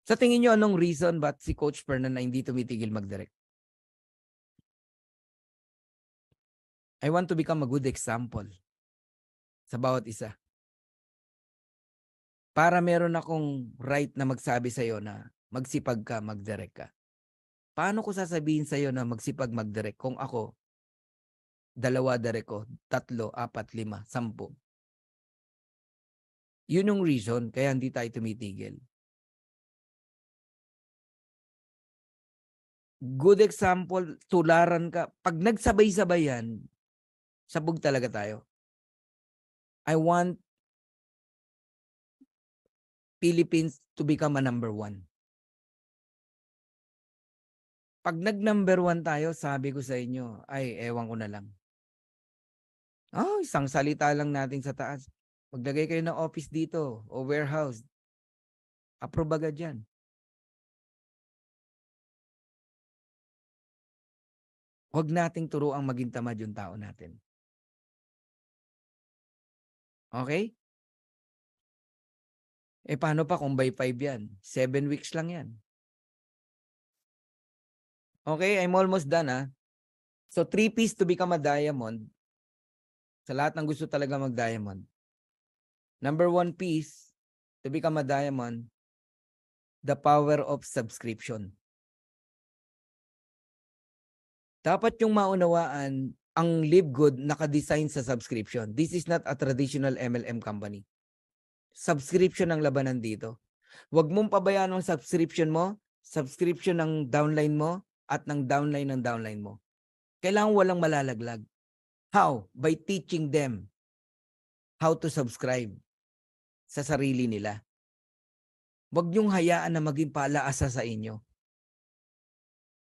Sa tingin nyo, anong reason ba't si Coach Fernan na hindi tumitigil mag-direct? I want to become a good example. sa bawat isa. Para meron akong right na magsabi sa'yo na magsipag ka, mag-direct ka. Paano ko sasabihin sa'yo na magsipag mag-direct kung ako, 2 direct ko, 3, 4, 5, 10. Yun yung reason kaya hindi tayo tumitigil. Good example, tularan ka. Pag nagsabay-sabay yan, sabog talaga tayo. I want Philippines to become a number 1. Pag nag-number 1 tayo, sabi ko sa inyo, ay, ewan ko na lang. Isang salita lang natin sa taas. Maglagay kayo ng office dito o warehouse. Approve agad yan. Huwag nating turuang maging tamad yung tao natin. Okay? Paano pa kung by 5 yan? 7 weeks lang yan. Okay, I'm almost done. So 3 P's to become a diamond. Sa lahat ng gusto talaga mag-diamond. Number 1 piece to become a diamond, the power of subscription. Dapat yung maunawaan, ang Live Good naka-design sa subscription. This is not a traditional MLM company. Subscription ang labanan dito. Huwag mong pabayaan ang subscription mo, subscription ng downline mo, at ng downline mo. Kailangan walang malalaglag. How? By teaching them how to subscribe sa sarili nila. Huwag niyong hayaan na maging palaasa sa inyo.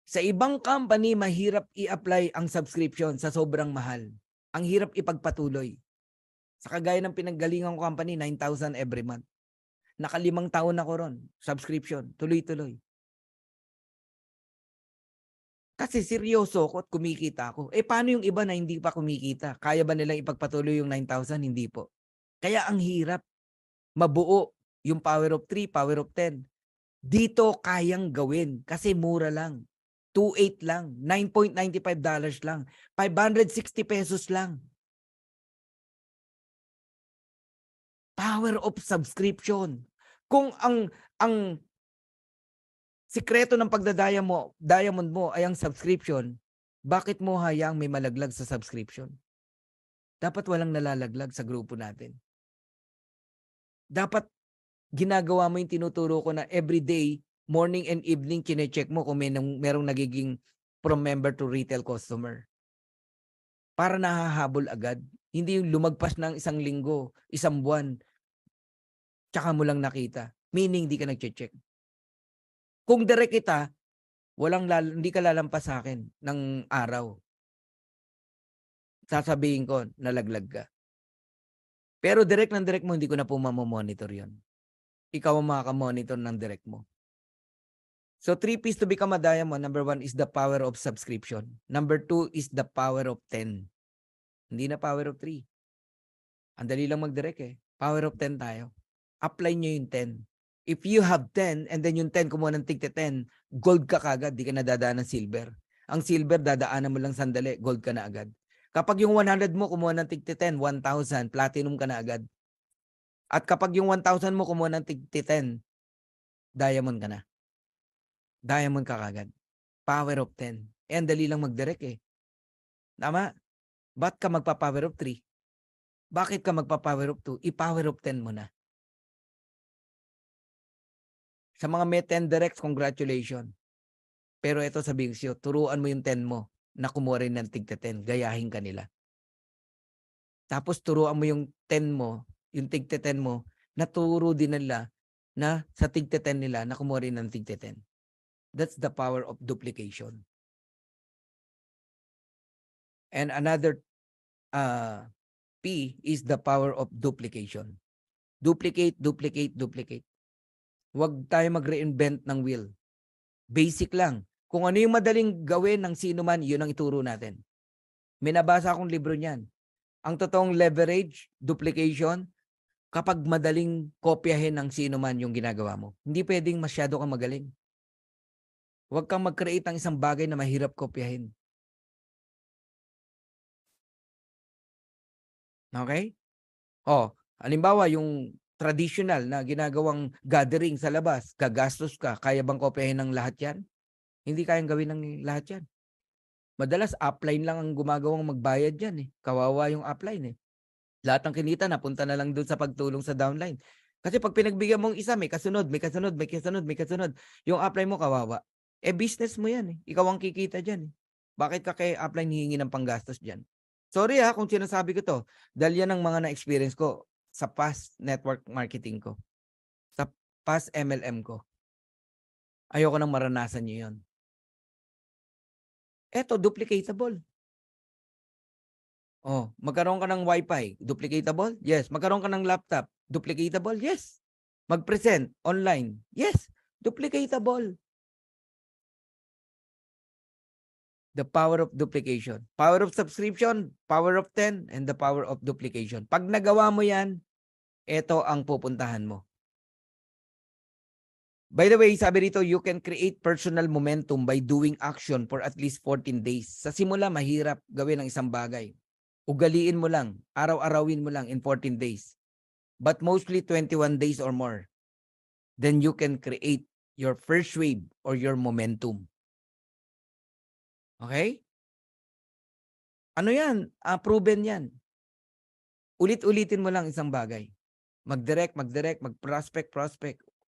Sa ibang company, mahirap i-apply ang subscription sa sobrang mahal. Ang hirap ipagpatuloy. Sa kagaya ng pinanggalingan ko company, 9,000 every month. Naka5 taon ako ron. Subscription. Tuloy-tuloy. Kasi seryoso ko at kumikita ako. Paano yung iba na hindi pa kumikita? Kaya ba nilang ipagpatuloy yung 9,000? Hindi po. Kaya ang hirap. Mabuo yung power of 3, power of 10. Dito kayang gawin kasi mura lang. 2.8 lang. $9.95 lang. 560 pesos lang. Power of subscription. Kung ang sikreto ng diamond mo ay ang subscription, bakit mo hayang may malaglag sa subscription? Dapat walang nalalaglag sa grupo natin. Dapat ginagawa mo yung tinuturo ko na everyday, morning and evening, kine-check mo kung merong nagiging from member to retail customer. Para nahahabol agad. Hindi yung lumagpas ng 1 linggo, 1 buwan, tsaka mo lang nakita. Meaning, di ka nag-check. Kung direct kita, hindi ka lalampas sa akin ng araw. Sasabihin ko, nalaglag ka. Pero direct mo, hindi ko na po mamamonitor yun. Ikaw ang makakamonitor ng direct mo. So 3 P's to become a diamond. Number 1 is the power of subscription. Number 2 is the power of 10. Hindi na power of 3. Ang dali lang mag-direct Power of 10 tayo. Apply nyo yung 10. If you have 10 and then yung 10 kumuha ng tigte 10, gold ka kagad, di ka nadadaan ng silver. Ang silver, dadaanan mo lang sandali, gold ka na agad. Kapag yung 100 mo kumuha ng tigte 10, 1,000, platinum ka na agad. At kapag yung 1,000 mo kumuha ng tigte 10, diamond ka na. Diamond ka kagad. Power of 10. Ang dali lang mag-direct Tama? Ba't ka magpa-power of 3? Bakit ka magpa-power of 2? I-power of 10 mo na. Sa mga may 10 directs, congratulations. Pero ito sabihin siyo, turuan mo yung 10 mo na kumuha rin ng tigte 10. Gayahin ka nila. Tapos turuan mo yung 10 mo, yung tigte 10 mo, na turo din nila na sa tigte 10 nila na kumuha rin ng tigte 10. That's the power of duplication. And another P is the power of duplication. Duplicate. Huwag tayo mag-reinvent ng wheel. Basic lang. Kung ano yung madaling gawin ng sino man, yun ang ituro natin. May nabasa akong libro niyan. Ang totoong leverage, duplication, kapag madaling kopyahin ng sino man yung ginagawa mo. Hindi pwedeng masyado kang magaling. Huwag kang mag-create ng isang bagay na mahirap kopyahin. Okay? Halimbawa yung traditional na ginagawang gathering sa labas, gagastos ka, kaya bang kopyahin ng lahat yan? Hindi kayang gawin ng lahat yan. Madalas upline lang ang gumagawang magbayad yan eh. Kawawa yung upline eh. Lahat ng kinita napunta na lang doon sa pagtulong sa downline. Kasi pag pinagbigyan mong isa, may kasunod, may kasunod, may kasunod, may kasunod. Yung upline mo kawawa. Business mo yan eh. Ikaw ang kikita dyan eh. Bakit ka kay upline hihingi ng panggastos dyan? Sorry kung sinasabi ko to. Dahil yan ang mga na-experience ko sa past network marketing ko. Sa past MLM ko. Ayoko nang maranasan nyo yun. Eto, duplicatable. Magkaroon ka ng Wi-Fi, duplicatable? Yes. Magkaroon ka ng laptop, duplicatable? Yes. Mag-present online? Yes. Duplicatable. The power of duplication. Power of subscription, power of 10, and the power of duplication. Pag nagawa mo yan, ito ang pupuntahan mo. By the way, sabi rito, you can create personal momentum by doing action for at least 14 days. Sa simula, mahirap gawin ang isang bagay. Ugaliin mo lang, araw-arawin mo lang in 14 days. But mostly 21 days or more. Then you can create your first wave or your momentum. Okay? Ano yan? Proven yan. Ulit-ulitin mo lang isang bagay. Mag-direct, mag-prospect.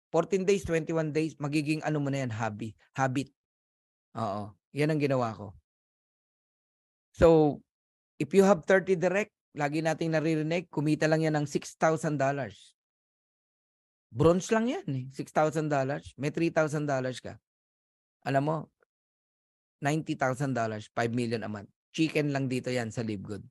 14 days, 21 days, magiging ano mo na yan, habit. Oo. Yan ang ginawa ko. So, if you have 30 direct, lagi nating naririnig, kumita lang yan ng $6,000. Bronze lang yan eh. $6,000. May $3,000 ka. Alam mo, $90,000, 5 million a month. Chicken lang dito yan sa Live Good.